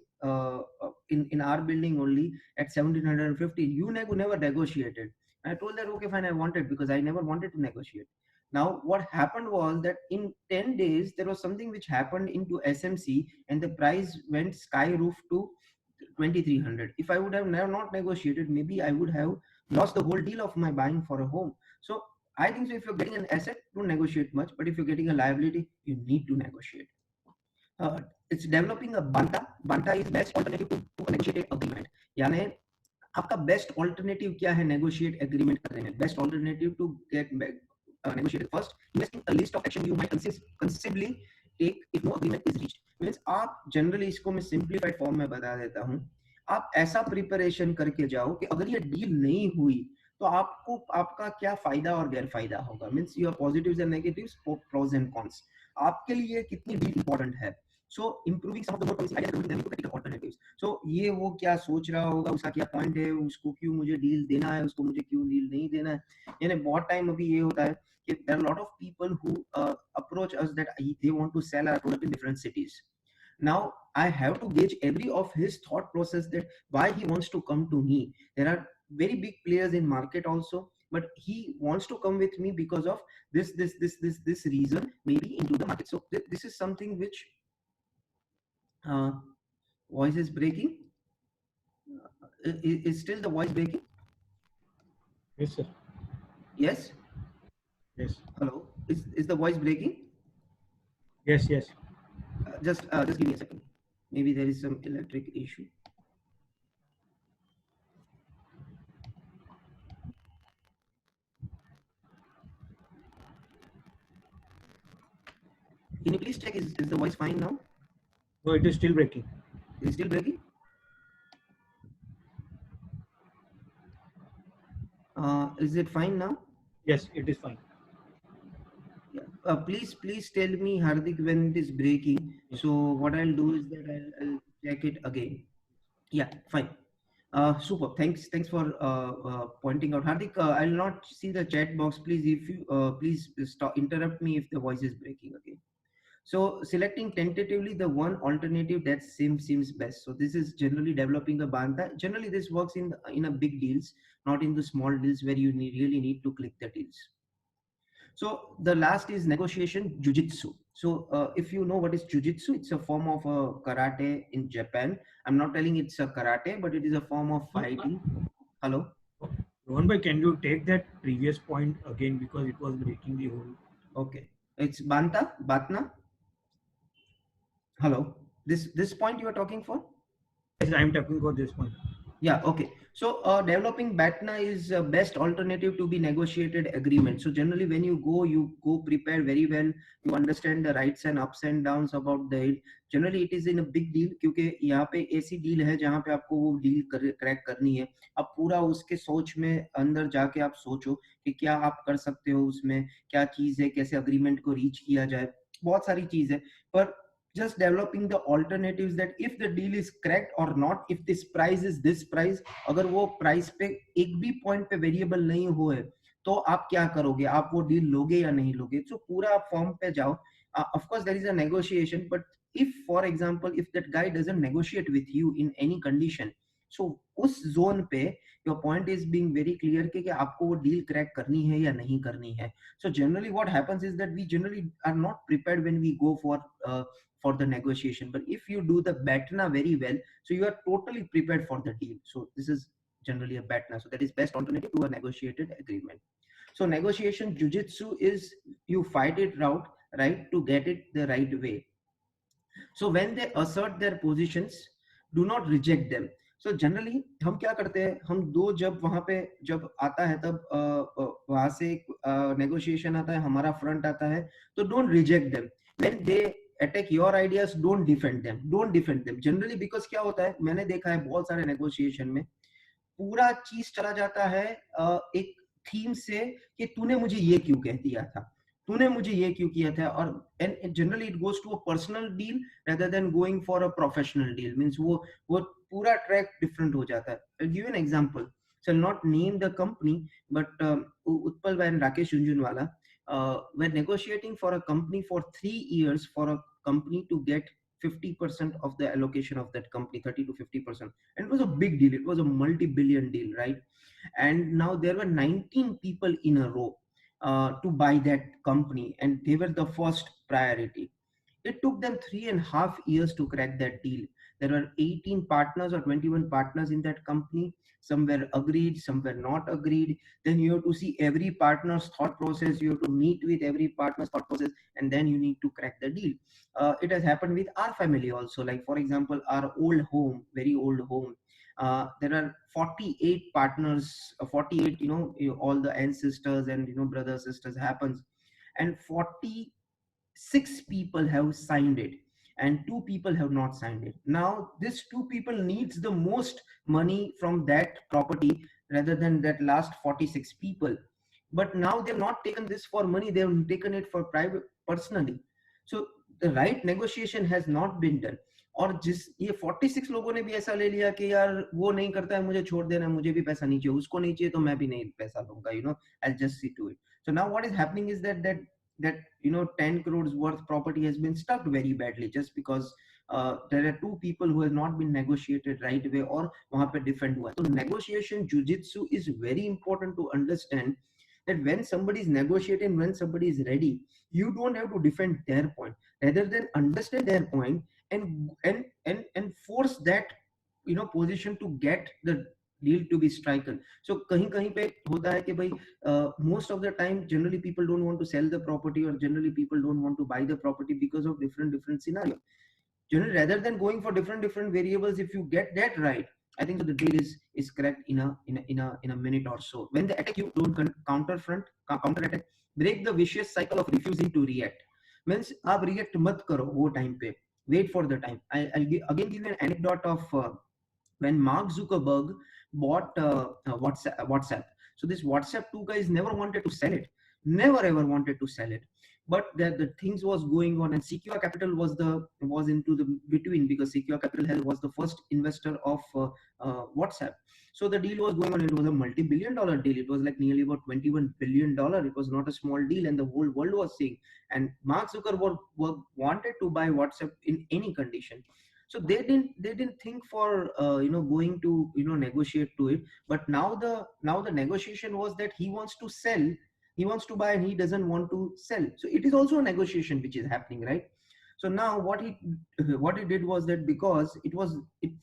in our building only at 1,750. You never negotiated. And I told her, okay, fine, I wanted, because I never wanted to negotiate. Now, what happened was that in 10 days, there was something which happened into SMC, and the price went sky roof to 2,300. If I would have never not negotiated, maybe I would have lost the whole deal of my buying for a home. So I think so if you're getting an asset, don't negotiate much. But if you're getting a liability, you need to negotiate. It's developing a banta. Banta is best alternative to a negotiated agreement. यानी आपका best alternative क्या है negotiate agreement करने में? Best alternative to get negotiated. First, investing a list of action you might conceivably take if no agreement is reached. Means आप generally इसको मैं simplified form में बता देता हूँ. आप ऐसा preparation करके जाओ कि अगर ये deal नहीं हुई, तो आपको आपका क्या फायदा और गैर फायदा होगा. Means your positives and negatives, pros and cons. आपके लिए कितनी डील इंपॉर्टेंट है. So improving some of the more promising ideas and converting them into practical alternatives. So ये वो क्या सोच रहा होगा, उसका क्या पॉइंट है, उसको क्यों मुझे डील देना है, उसको मुझे क्यों डील नहीं देना है। यानी बहुत टाइम अभी ये होता है कि there are a lot of people who approach us that they want to sell our product in different cities. Now I have to gauge every of his thought process that why he wants to come to me. There are very big players in market also, but he wants to come with me because of this reason, maybe into the market. So this is something which uh, voice is breaking. Is still the voice breaking? Yes, sir. Yes. Yes. Hello. Is the voice breaking? Yes, yes. Just give me a second. Maybe there is some electric issue. Can you please check, is the voice fine now? No, it is still breaking. Is it still breaking? Is it fine now? Yes, it is fine. Yeah. Please tell me, Hardik, when it is breaking. Yes. So what I'll do is that I'll check it again. Yeah, fine. Super. Thanks for pointing out, Hardik. I'll not see the chat box. Please, if you please stop, interrupt me if the voice is breaking again. So selecting tentatively the one alternative that seems best. So this is generally developing a banta. Generally, this works in a big deals, not in the small deals where you really need to click the deals. So the last is negotiation jujitsu. So if you know what is jujitsu, it's a form of karate in Japan. I'm not telling it's a karate, but it is a form of fighting. Hello. Rohan bhai, can you take that previous point again because it was breaking the whole. Okay. It's banta, batna. Hello. This point you are talking for? Yes, I am talking about this point. Yeah, okay. So developing BATNA is best alternative to be negotiated agreement. So generally when you go prepare very well, you understand the rights and ups and downs about the deal. Generally it is in a big deal क्योंकि यहाँ पे ऐसी deal है जहाँ पे आपको वो deal crack करनी है। अब पूरा उसके सोच में अंदर जाके आप सोचो कि क्या आप कर सकते हो उसमें, क्या चीज़ है, कैसे अग्रीमेंट को रीच किया जाए, बहुत सारी चीज़ है। पर just developing the alternatives that if the deal is correct or not, if this price is this price, अगर वो price पे एक भी point पे variable नहीं हुए तो आप क्या करोगे, आप वो deal लोगे या नहीं लोगे। So पूरा आप form पे जाओ। Of course there is a negotiation, but if for example if that guy doesn't negotiate with you in any condition, so उस zone पे your point is being very clear कि आपको वो deal crack करनी है या नहीं करनी है। So generally what happens is that we generally are not prepared when we go for the negotiation, but if you do the batna very well, so you are totally prepared for the deal. So this is generally a batna, so that is best alternative to a negotiated agreement. So negotiation jujitsu is you fight it out right to get it the right way. So when they assert their positions, do not reject them. So generally हम क्या करते हैं, हम दो जब वहां पे जब आता है तब वहां से नेगोशिएशन आता है, हमारा फ्रंट आता है, तो don't reject them. When they attack your ideas, don't defend them, don't defend them. Generally because क्या होता है, मैंने देखा है बहुत सारे नेगोशिएशन में पूरा चीज चला जाता है एक थीम से कि तूने मुझे ये क्यों कह दिया था, तूने मुझे ये क्यों किया था, और and generally it goes to a personal deal rather than going for a professional deal. Means वो पूरा ट्रैक डिफरेंट हो जाता है। I give an example, shall not name the company, but Utpal and Rakesh Jhunjhunwala were negotiating for a company for 3 years for a company to get 50% of the allocation of that company, 30 to 50%. And it was a big deal. It was a multi-billion deal, right? And now there were 19 people in a row to buy that company, and they were the first priority. It took them 3.5 years to crack that deal. There were 18 partners or 21 partners in that company. Some were agreed, some were not agreed. Then you have to see every partner's thought process. You have to meet with every partner's thought process, and then you need to crack the deal. It has happened with our family also. Like for example, our old home, very old home. There are 48 partners, 48, all the ancestors and brothers, sisters happens, and 46 people have signed it and 2 people have not signed it. Now this 2 people needs the most money from that property rather than that last 46 people, but now they've not taken this for money, they've taken it for private, personally. So the right negotiation has not been done. और जिस ये 46 लोगों ने भी ऐसा ले लिया कि यार वो नहीं करता है, मुझे छोड़ देना, मुझे भी पैसा नहीं चाहिए, उसको नहीं चाहिए तो मैं भी नहीं पैसा लूंगा, I'll just see to it. So now what is happening is that 10 crores worth property has been stuck very badly just because there are two people who have not been negotiated right way, और वहां पे defend हुआ. So negotiation jujitsu is very important to understand, that when somebody is negotiating, when somebody is ready, you don't have to defend their point, rather than understand their point and force that position to get the deal to be striken. So कहीं कहीं पे होता है कि भाई most of the time generally people don't want to sell the property, or generally people don't want to buy the property because of different scenario. Generally, rather than going for different variables, if you get that right, I think so the deal is correct in a minute or so. When they attack you, don't counter attack. Break the vicious cycle of refusing to react. Means आप react मत करो वो time पे. Wait for the time. I'll again give you an anecdote of when Mark Zuckerberg bought WhatsApp. So this WhatsApp two guys never wanted to sell it, never ever wanted to sell it. But the things was going on, and Secure Capital was into the between, because Secure Capital was the first investor of WhatsApp. So the deal was going on. It was a multi-billion-dollar deal. It was like nearly about $21 billion. It was not a small deal, and the whole world was seeing. And Mark Zuckerberg wanted to buy WhatsApp in any condition. So they didn't think for going to negotiate to it. But now the negotiation was that he wants to sell, he wants to buy, and he doesn't want to sell. So it is also a negotiation which is happening, right? So now what he did was that, because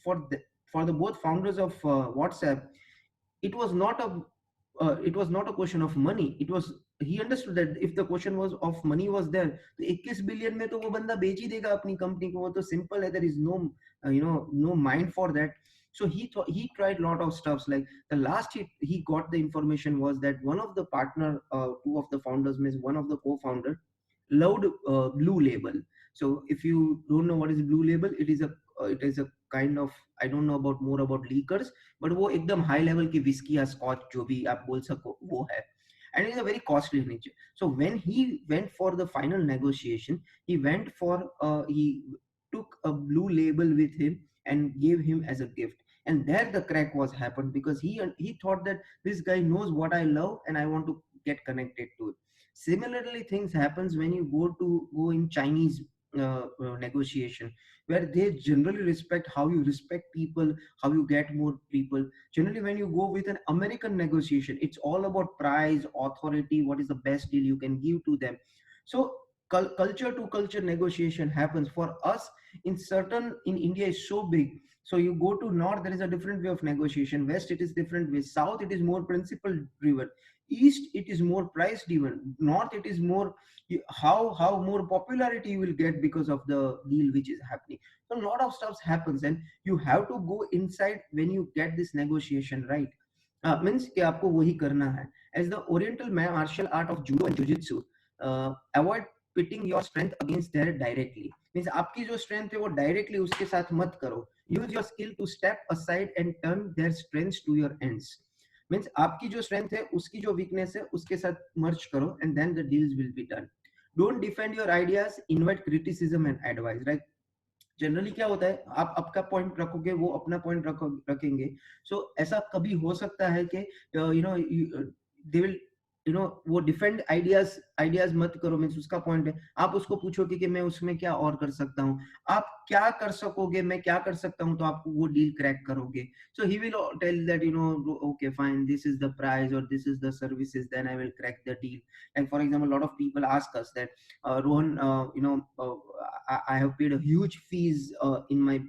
for the both founders of WhatsApp, it was not a question of money. It was, he understood that if the question was of money was there, तो 21 billion में तो वो बंदा बेच ही देगा अपनी company को. वो तो सिंपल है. there is no mind for that. So he tried lot of stuffs. Like the last he got the information was that one of the partner, two of the founders, means one of the co-founder, loved Blue Label. So if you don't know what is Blue Label, it is a kind of, I don't know about more about liquors, but वो एकदम high level की whisky या scotch जो भी आप बोल सको वो है. And it is a very costly nature. So when he went for the final negotiation, he took a Blue Label with him and gave him as a gift. And there the crack was happened, because he thought that this guy knows what I love and I want to get connected to it. Similarly, things happens when you go in Chinese negotiation, where they generally respect how you respect people, how you get more people. Generally, when you go with an American negotiation, it's all about price, authority, what is the best deal you can give to them. So culture to culture negotiation happens for us. In India is so big. So you go to north, there is a different way of negotiation. West, it is different way. South, it is more principle driven. East, it is more price driven. North, it is more how more popularity you will get because of the deal which is happening. So a lot of stuff happens, and you have to go inside when you get this negotiation right. Means कि आपको वही करना है. As the Oriental martial art of judo and jujitsu, avoid pitting your strength against their directly. Means आपकी जो strength है वो directly उसके साथ मत करो. Use your skill to step aside and turn their strengths to your ends. Means आपकी जो strength है उसकी जो weakness है उसके साथ merge करो, and then the deals will be done. Don't defend your ideas, invite criticism and advice. Right? Generally क्या होता है, आप आपका पॉइंट रखोगे, वो अपना पॉइंट रखेंगे. सो ऐसा कभी हो सकता है कि दे विल वो डिफेंड आइडियाज मत करो. मीन्स उसका पॉइंट है, आप उसको पूछोगे कि मैं उसमें क्या और कर सकता हूँ, आप क्या कर सकोगे, मैं क्या कर सकता हूँ, तो आप वो डील क्रैक करोगे. So he will tell that okay fine, this is the price और this is the services, then I will crack the deal. Like for example, a lot of people ask us that, Rohan, I have paid a huge fees in my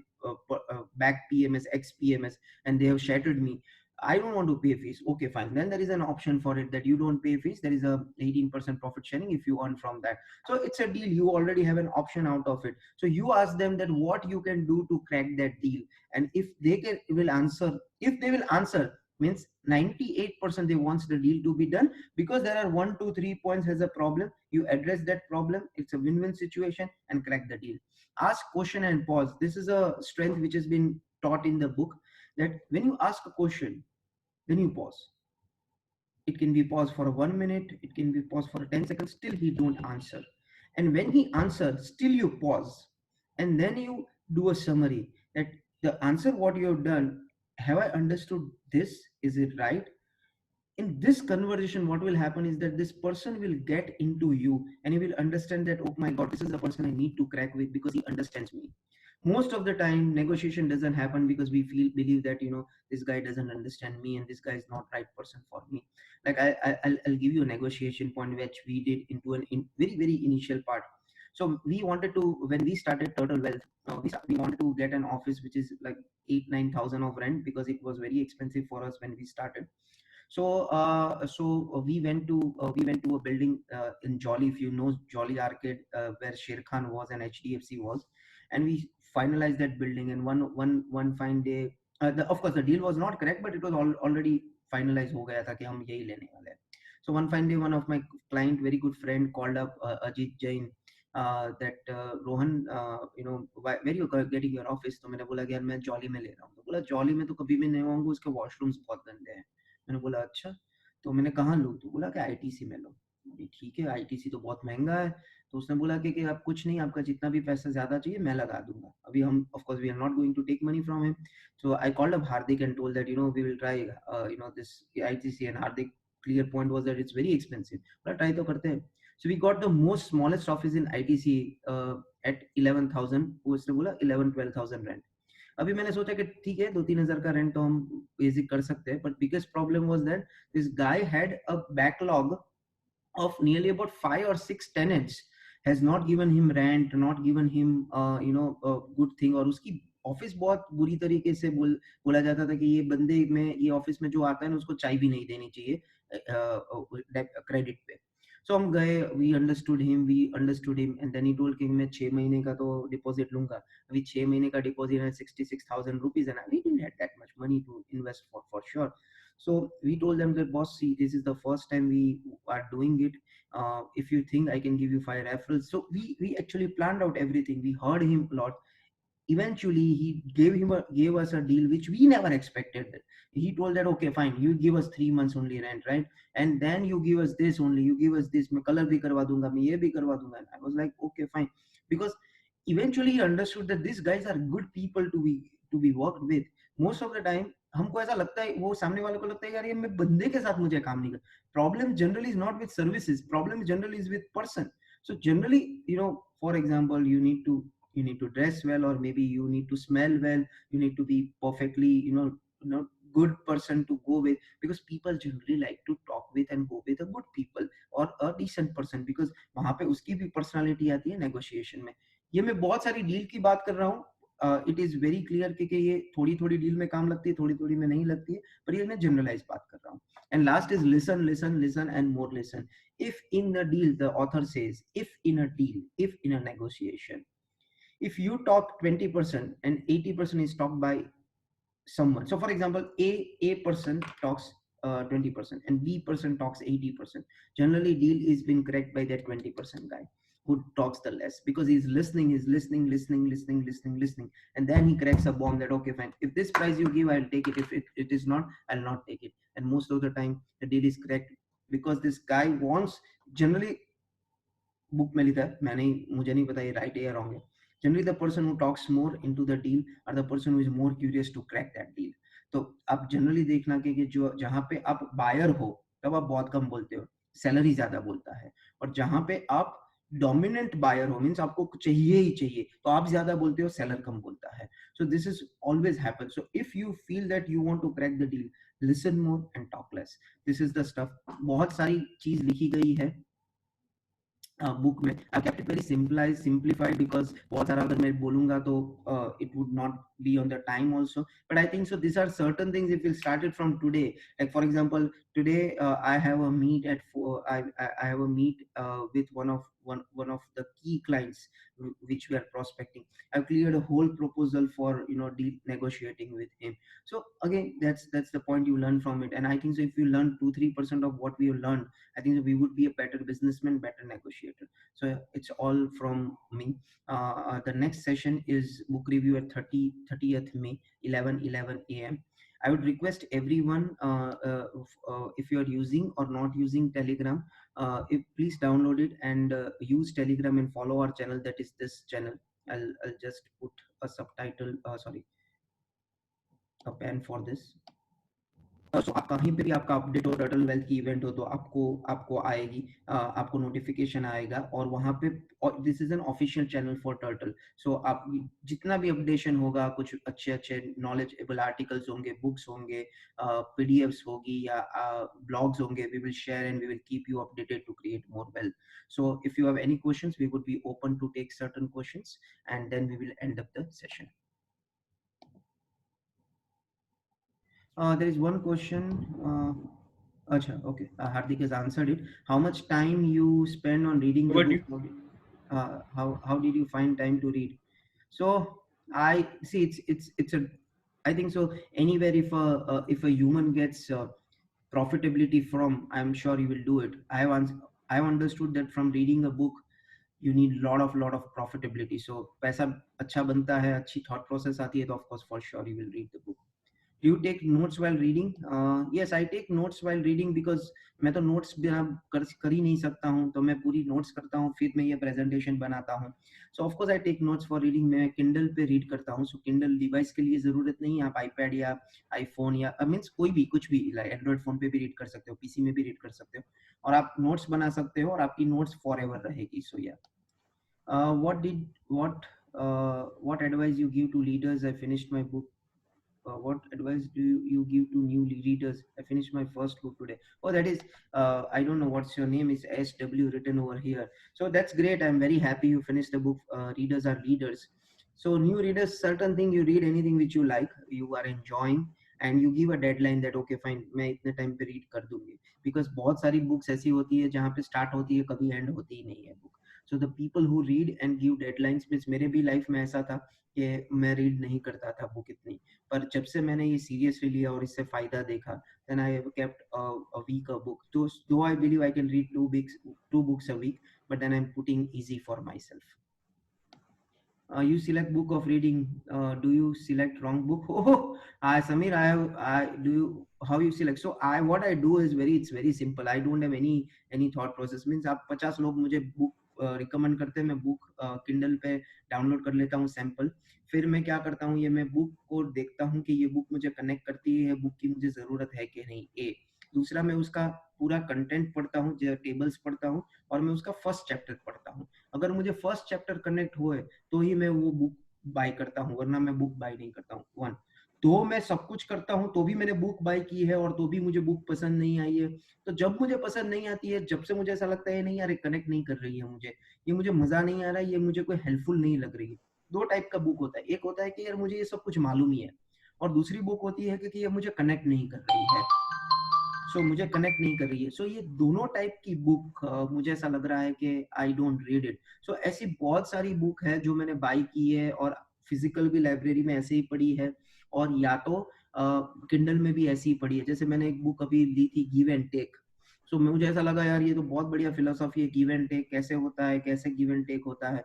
back PMS, ex PMS, and they have shattered me. I don't want to pay fees. Okay, fine. Then there is an option for it that you don't pay fees. There is a 18% profit sharing if you earn from that. So it's a deal. You already have an option out of it. So you ask them that what you can do to crack that deal, and if they will answer, means 98% they wants the deal to be done, because there are 1 2 3 points has a problem. You address that problem, it's a win-win situation, and crack the deal. Ask, question and pause. This is a strength which has been taught in the book, that when you ask a question, then you pause. It can be pause for 1 minute, it can be pause for 10 seconds, still he don't answer. And when he answers, still you pause, and then you do a summary that the answer what you have done, have I understood this? Is it right? In this conversation what will happen is that this person will get into you and he will understand that, oh my god, this is the person I need to crack with because he understands me. Most of the time negotiation doesn't happen because we feel believe that, this guy doesn't understand me and this guy is not right person for me. Like I'll give you a negotiation point which we did into very very initial part. So we wanted to, when we started Turtle Wealth, we wanted to get an office which is like 8-9 thousand of rent because it was very expensive for us when we started. So we went to a building in Jolly, if you know Jolly Arcade, where Sher Khan was and HDFC was, and we finalized that building. And one fine day, of course the deal was not correct, but it was already finalized. हो गया था कि हम यही लेने वाले हैं. So one fine day, one of my client, very good friend, called up Ajit Jain. That Rohan, where you getting your office? तो मैंने बोला कि यार मैं जॉली में ले रहा हूँ. तो बोला जॉली में तो कभी भी नहीं आऊंगा, उसके वॉशरूम्स बहुत गंदे हैं. मैंने बोला अच्छा. तो मैंने कहाँ लूँ? तो बोला कि आईटीसी में लो. अरे ठीक है, आईटीसी तो बहुत महंगा है. तो उसने बोला कि आप कुछ नहीं, आपका जितना भी पैसा ज्यादा चाहिए मैं लगा दूंगा. अभी हम of course we are not going to take money from him. So I called up Hardik and told that, we will try this ITC. And Hardik clear point was that it's very expensive, but try to karte hain. So we got the most smallest office in ITC at 11,000. उसने बोला 11-12,000 rent. अभी मैंने सोचा कि ठीक है 2-3 हजार का रेंट तो हम बेसिक कर सकते हैं, but biggest problem was that this guy had a backlog of nearly about 5 or 6 tenants, has not given him rent, not given him a good thing. और उसकी ऑफिस बहुत बुरी तरीके से बोला जाता था कि ये बंदे में, ये ऑफिस में जो आता है ना उसको चाय भी नहीं देनी चाहिए क्रेडिट पे. सो हम गए, we understood him and then he told कि मैं 6 महीने का तो डिपॉजिट लूंगा. अभी 6 महीने का डिपॉजिट है 66,000 rupees and we didn't have that much money to invest for sure. So we told them that, boss, see, this is the first time we are doing it. If you think I can give you 5 referrals. So we actually planned out everything. We heard him a lot. Eventually he gave us a deal which we never expected. He told that, okay fine, you give us 3 months only rent, right? And then you give us this only, you give us this, मैं color भी करवा दूंगा, मैं ये भी करवा दूंगा. And I was like, okay fine, because eventually he understood that these guys are good people to be worked with. Most of the time हमको ऐसा लगता है, वो सामने वाले को लगता है यार ये मैं बंदे के साथ मुझे काम नहीं कर. Problem generally is not with services, problem generally is with person. So generally, for example, you need to dress well, or maybe you need to smell well, you need to be perfectly, good person to go with, because people generally like to talk with and go with a good people or a decent person, because वहां पे उसकी भी personality आती है negotiation में. ये मैं बहुत सारी डील की बात कर रहा हूँ. इट इज वेरी क्लियर कि ये थोड़ी थोड़ी डील में काम लगती है, थोड़ी थोड़ी में नहीं लगती है, पर ये मैं जनरलाइज बात कर रहा हूँ. And last is listen listen listen and more listen. If in the deal, the author says, if in a negotiation, if you talk 20% and 80% is talked by someone. So for example, a person talks 20% and B person talks 80%. Generally deal is being cracked by that 20% guy who talks the less, because he's listening, and then he cracks a bomb that, okay fine, if this price you give I'll take it, if it is not, I'll not take it. And most of the time the deal is cracked because this guy wants, generally book में लिखा है, मैंने मुझे नहीं पता ये right है या रॉन्ग है. Generally the person who talks more into the deal are the person who is more curious to crack that deal. तो आप जनरली देखना कि जो जहां पे आप बायर हो तब आप बहुत कम बोलते हो, सैलरी ज्यादा बोलता है. और जहां पे आप डोमिनेंट बायर हो, मीन्स आपको चाहिए ही चाहिए, तो आप ज्यादा बोलते हो, सेलर कम बोलता है. So this is always happen. So if you feel that you want to crack the deal, listen more and talk less. This is the stuff. बहुत सारी चीज लिखी गई है बुक में. I kept it very simplified because बहुत सारा अगर मैं बोलूंगा तो it would not be on the time also. But I think so these are certain things if we started from today. Like for example, today I have a meet at 4. I have a meet with one of the key clients which we are prospecting. I've cleared a whole proposal for negotiating with him. So again, that's the point you learn from it. And I think so if you learn 2-3% of what we have learned, I think so we would be a better businessman, better negotiator. So it's all from me. The next session is book review at 30th May, 11 a.m. I would request everyone, if you are using or not using Telegram, Please download it and use Telegram and follow our channel. That is this channel. I'll just put a subtitle. Sorry, a pen for this. सो आप कहीं पे भी आपका update हो turtle wealth की event हो तो आपको आपको आएगी, आपको नोटिफिकेशन आएगा और वहाँ पे, और this is an official channel for turtle. So आप जितना भी अपडेशन होगा, कुछ अच्छे अच्छे नॉलेजेबल आर्टिकल्स होंगे, बुक्स होंगे, पीडीएफ्स होगी या ब्लॉग्स होंगे, we will share and we will keep you updated to create more wealth. So if you have any questions we would be open to take certain questions and then we will end up the session. There is one question. Acha, okay. Hardik has answered it. How much time you spend on reading the Over to book? you. How did you find time to read? So I see it's a, I think so. Anywhere if a human gets profitability from, I'm sure you will do it. I've understood that from reading a book you need lot of profitability. So पैसा अच्छा बनता है, अच्छी thought process आती है तो of course for sure you will read the book. Do you take notes while reading? Yes, I take notes while reading because मैं तो notes बिना कर ही नहीं सकता हूँ, तो मैं पूरी notes करता हूँ, फिर मैं ये presentation बनाता हूँ. So of course I take notes for reading. मैं Kindle पे read करता हूँ. So Kindle device के लिए ज़रूरत नहीं है, आप iPad या iPhone या means कोई भी कुछ भी, like Android phone पे भी read कर सकते हो, PC में भी read कर सकते हो और आप notes बना सकते हो और आपकी notes forever रहेगी. So yeah. What advice you give to leaders? I finished my book. What advice do you give to new readers? I finished my first book today. Oh, that is, I don't know what's your name, is SW written over here. So that's great. I'm very happy you finished the book. Readers are leaders. So new readers, certain thing you read anything which you like, you are enjoying, and you give a deadline that okay fine मैं इतने time पे read कर दूंगी, because बहुत सारी books ऐसी होती है जहाँ पे स्टार्ट होती है कभी एंड होती ही नहीं है book. So the people who read and give deadlines, means मेरे भी लाइफ में ऐसा था कि मैं रीड नहीं करता था बुक इतनी, पर जब से मैंने ये सीरियसली लिया और इससे फायदा देखा, then I have kept a week a book. Though I believe I can read two books a week, but then I'm putting easy for myself. You select book of reading. Do you select wrong book? Oh, Samir, do you, how you select? So what I do is it's very simple. I don't have any thought process. Means आप 50 लोग मुझे book recommend करते हैं, मैं book Kindle पे download कर लेता हूँ सैंपल, फिर मैं क्या करता हूँ, ये मैं बुक को देखता हूँ कि ये बुक मुझे कनेक्ट करती है, बुक की मुझे जरूरत है कि नहीं, ए। दूसरा मैं उसका पूरा कंटेंट पढ़ता हूँ, टेबल्स पढ़ता हूँ और मैं उसका फर्स्ट चैप्टर पढ़ता हूँ। अगर मुझे फर्स्ट चैप्टर कनेक्ट हुए तो ही मैं वो बुक बाय करता हूँ, वरना मैं बुक बाय नहीं करता हूँ। वन, तो मैं सब कुछ करता हूँ तो भी मैंने बुक बाय की है और तो भी मुझे बुक पसंद नहीं आई है, तो जब मुझे पसंद नहीं आती है, जब से मुझे ऐसा लगता है नहीं यार ये कनेक्ट नहीं कर रही है मुझे, ये मुझे मजा नहीं आ रहा है, ये मुझे कोई हेल्पफुल नहीं लग रही है। दो टाइप का बुक होता है, एक होता है कि यार मुझे ये सब कुछ मालूम ही है, और दूसरी बुक होती है कि ये मुझे कनेक्ट नहीं कर रही है, मुझे कनेक्ट नहीं कर रही है। ये दोनों टाइप की बुक मुझे ऐसा लग रहा है कि आई डोंट रीड इट। ऐसी बहुत सारी बुक है जो मैंने बाय की है और फिजिकल भी लाइब्रेरी में ऐसे ही पड़ी है, और या तो किंडल में भी ऐसी ही पड़ी है। जैसे मैंने एक बुक अभी ली थी, गिव एंड टेक। मुझे ऐसा लगा यार ये तो बहुत बढ़िया फिलोसॉफी है, गिव एंड टेक कैसे होता है, कैसे गिव एंड टेक होता है,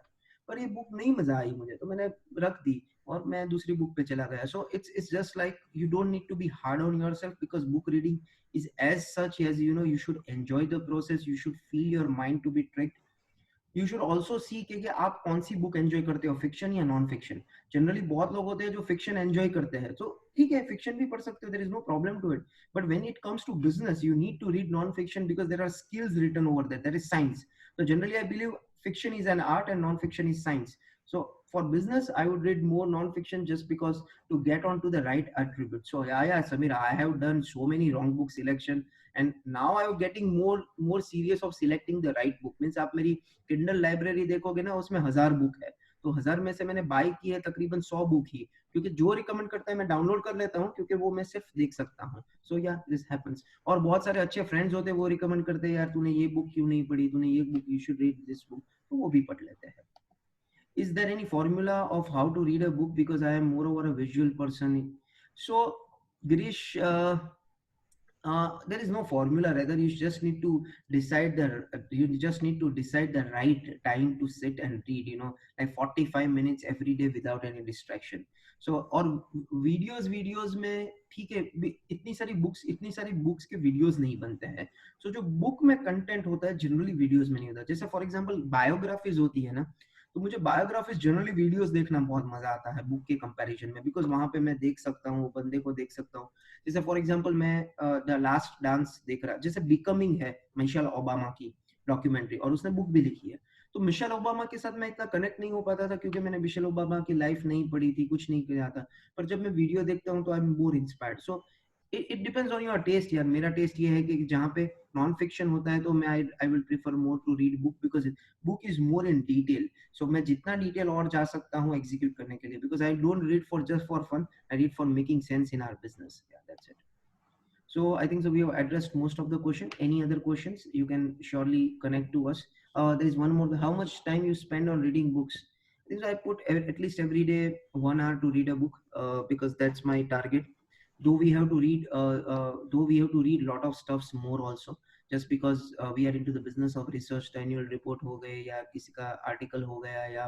पर ये बुक नहीं मजा आई मुझे, तो मैंने रख दी और मैं दूसरी बुक पे चला गया। It's just like you don't need to be hard on yourself, because book reading is as such as you should enjoy the process, you should feel your mind to be tricked. You should also see कि आप कौन सी book enjoy करते हो, fiction या non fiction. Generally बहुत लोग होते हैं जो फिक्शन एंजॉय करते हैं, तो ठीक है फिक्शन भी पढ़ सकते हो, there is no problem to it, but when it comes to business you need to read non fiction because there are skills written over there, there is science. So generally I believe fiction is an art and non-fiction is science. So for business I would read more non-fiction just because to get onto the right attribute. So yeah Samir, I have done so many wrong book selection and now I am getting more serious of selecting the right book. Means आप मेरी Kindle library देखोगे ना, उसमें 1000 book है, तो 1000 में से मैंने बाय की है तकरीबन 100 बुक ही, क्योंकि जो रिकमेंड करता है मैं डाउनलोड कर लेता हूँ, क्योंकि वो मैं सिर्फ देख सकता हूँ। सो या दिस हैपेंस। और बहुत सारे अच्छे फ्रेंड्स होते हैं वो रिकमेंड करते हैं यार तूने ये बुक क्यों नहीं पढ़ी, तूने ये book, you should read this book, तो वो भी पढ़ लेते हैं। Is there any formula of how to read a book, because I am moreover a visual person? So Girish, There is no formula. Rather, you just need to decide the right time to sit and read. Like 45 minutes every day without any distraction. So और videos में ठीक है, इतनी सारी books के videos नहीं बनते हैं. सो जो बुक में कंटेंट होता है जनरली वीडियोस में नहीं होता. जैसे फॉर एग्जांपल बायोग्राफीज होती है ना, तो मुझे बायोग्राफीज जनरली वीडियोस देखना बहुत मजा आता है बुक के कंपैरिजन में, बिकॉज वहां पे मैं देख सकता हूँ, बंदे को देख सकता हूँ. जैसे फॉर एग्जांपल मैं द लास्ट डांस देख रहा, जैसे बिकमिंग है मिशेल ओबामा की डॉक्यूमेंट्री, और उसने बुक भी लिखी है. तो मिशेल ओबामा के साथ मैं इतना कनेक्ट नहीं हो पाता था क्योंकि मैंने मिशेल ओबामा की लाइफ नहीं पढ़ी थी, कुछ नहीं किया था. पर जब मैं वीडियो देखता हूँ तो I am more inspired. So it depends on your taste यार. मेरा टेस्ट ये है कि जहाँ पे नॉन फिक्शन होता है तो मैं I will prefer more to read book, because book is more in detail. So मैं जितना डिटेल और जा सकता हूँ एग्जीक्यूट करने के लिए, because I don't read for just for fun, I read for making sense in our business. That's it. So I think so we have addressed most of the question. Any other questions, you can surely connect to us. There is one more. How much time you spend on reading books? I think so I put at least every day 1 hour to read a book, because that's my target. Though we have to read, lot of stuffs more also. Just because we are into the business of research, तो annual report हो गए या किसी का article हो गया या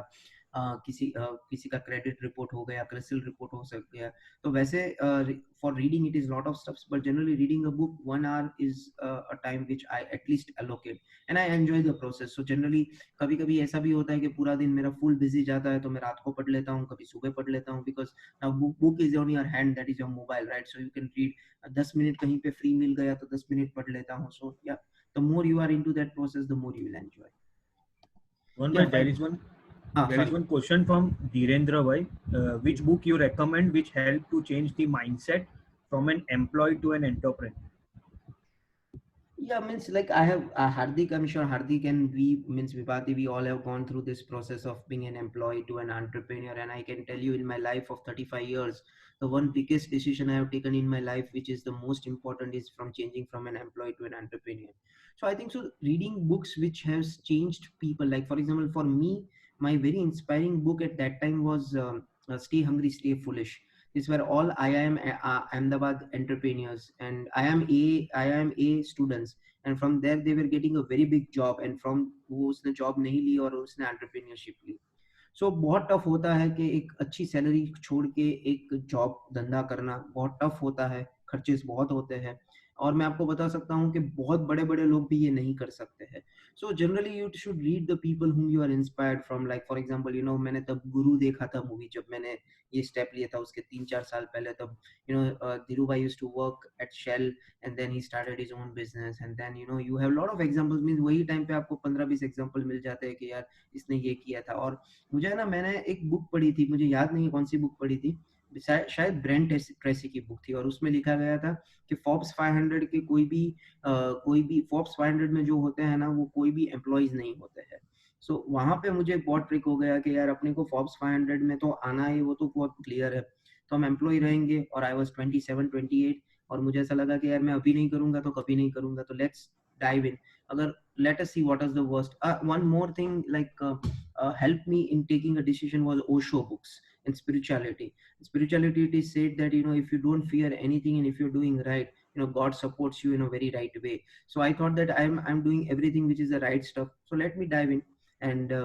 किसी का क्रेडिट रिपोर्ट हो गया, क्रिसिल रिपोर्ट हो सक गया. तो वैसे for reading it is lot of stuffs, but generally reading a book 1 hour is a time which I at least allocate, and I enjoy the process. So generally कभी कभी ऐसा भी होता है कि पूरा दिन मेरा फुल बिजी जाता है तो मैं रात को पढ़ लेता हूँ, कभी सुबह पढ़ लेता हूँ, because book is on your hand, that is your mobile, right? So you can read 10 minute कहीं पे फ्री मिल गया तो 10 मिनट पढ़ लेता हूँ. सो या the more you are into that process the more you will enjoy. One या by there fine. is one हाँ there is sorry. one question from Dhirendra Bhai. Which book you recommend which helped to change the mindset from an employee to an entrepreneur? Yeah, means like I have Hardik, I'm sure Hardik and we means Vipati, we all have gone through this process of being an employee to an entrepreneur. And I can tell you in my life of 35 years, the one biggest decision I have taken in my life, which is the most important, is from changing from an employee to an entrepreneur. So I think so reading books which has changed people, like for example, for me, my very inspiring book at that time was Stay Hungry, Stay Foolish. These were all IIM Ahmedabad entrepreneurs and IIMA students, and from there they were getting a very big job, and from वो उसने job नहीं ली और उसने entrepreneurship ली. सो बहुत tough होता है कि एक अच्छी सैलरी छोड़ के एक जॉब धंधा करना बहुत टफ होता है, खर्चे बहुत होते हैं. और मैं आपको बता सकता हूँ कि बहुत बड़े बड़े लोग भी ये नहीं कर सकते हैं. So generally you should read the people whom you are inspired from. Like for example, मैंने तब गुरु देखा था मूवी, जब मैंने ये स्टेप लिया था उसके 3-4 साल पहले. तब Dhiru bhai used to work at Shell and then he started his own business, and then you have a lot of examples. Means वही टाइम पे आपको 15-20 एग्जांपल मिल जाते हैं कि यार इसने ये किया था. और मुझे है ना, मैंने एक बुक पढ़ी थी, मुझे याद नहीं है कौन सी बुक पढ़ी थी, शायद ब्रेन ट्रेसी की बुक थी, और उसमें लिखा गया था कि फोर्ब्स 500 के कोई भी फोर्ब्स 500 में जो होते हैं ना, वो कोई भी एम्प्लॉइज नहीं होते हैं. सो वहां पे मुझे बहुत ट्रिक हो गया कि यार अपने को फोर्ब्स 500 में तो आना है, वो तो बहुत क्लियर है, तो हम एम्प्लॉय रहेंगे. और आई वाज 27-28, और मुझे ऐसा लगा कि यार मैं अभी नहीं करूंगा तो कभी नहीं करूंगा, तो लेट्स डाइव इन. अगर let us see what is the worst. One more thing, like helped me in taking a decision was Osho books and spirituality. Spirituality, it is said that if you don't fear anything and if you're doing right, God supports you in a very right way. So I thought that I'm doing everything which is the right stuff, so let me dive in. And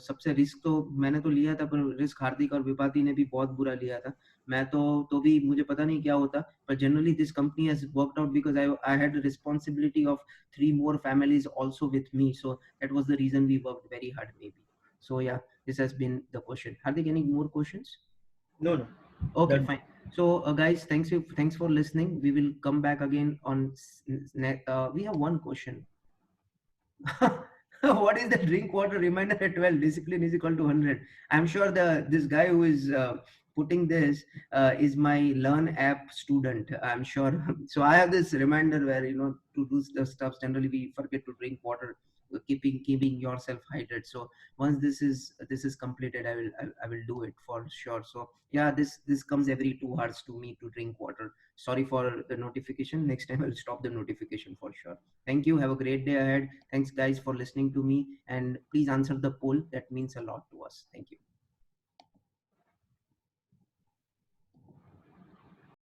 सबसे risk तो मैंने तो लिया था, पर risk हार्दिक और विपाति ने भी बहुत बुरा लिया था. मैं तो भी मुझे पता नहीं क्या होता, but generally this company has worked out because I had the responsibility of 3 more families also with me, so that was the reason we worked very hard maybe. So yeah, this has been the question. Hardik, any more questions? No, no. Okay, Done. fine. So guys, thanks for listening. We will come back again on we have one question. What is the drink water reminder at 12? Discipline is equal to 100. I'm sure this guy who is putting this is my Learn app student, I'm sure. So I have this reminder where to do the stuff. Generally we forget to drink water, keeping yourself hydrated. So once this is completed, I will do it for sure. So yeah, this comes every 2 hours to me to drink water. Sorry for the notification. Next time I'll stop the notification for sure. Thank you. Have a great day ahead. Thanks guys for listening to me, and please answer the poll. That means a lot to us. Thank you.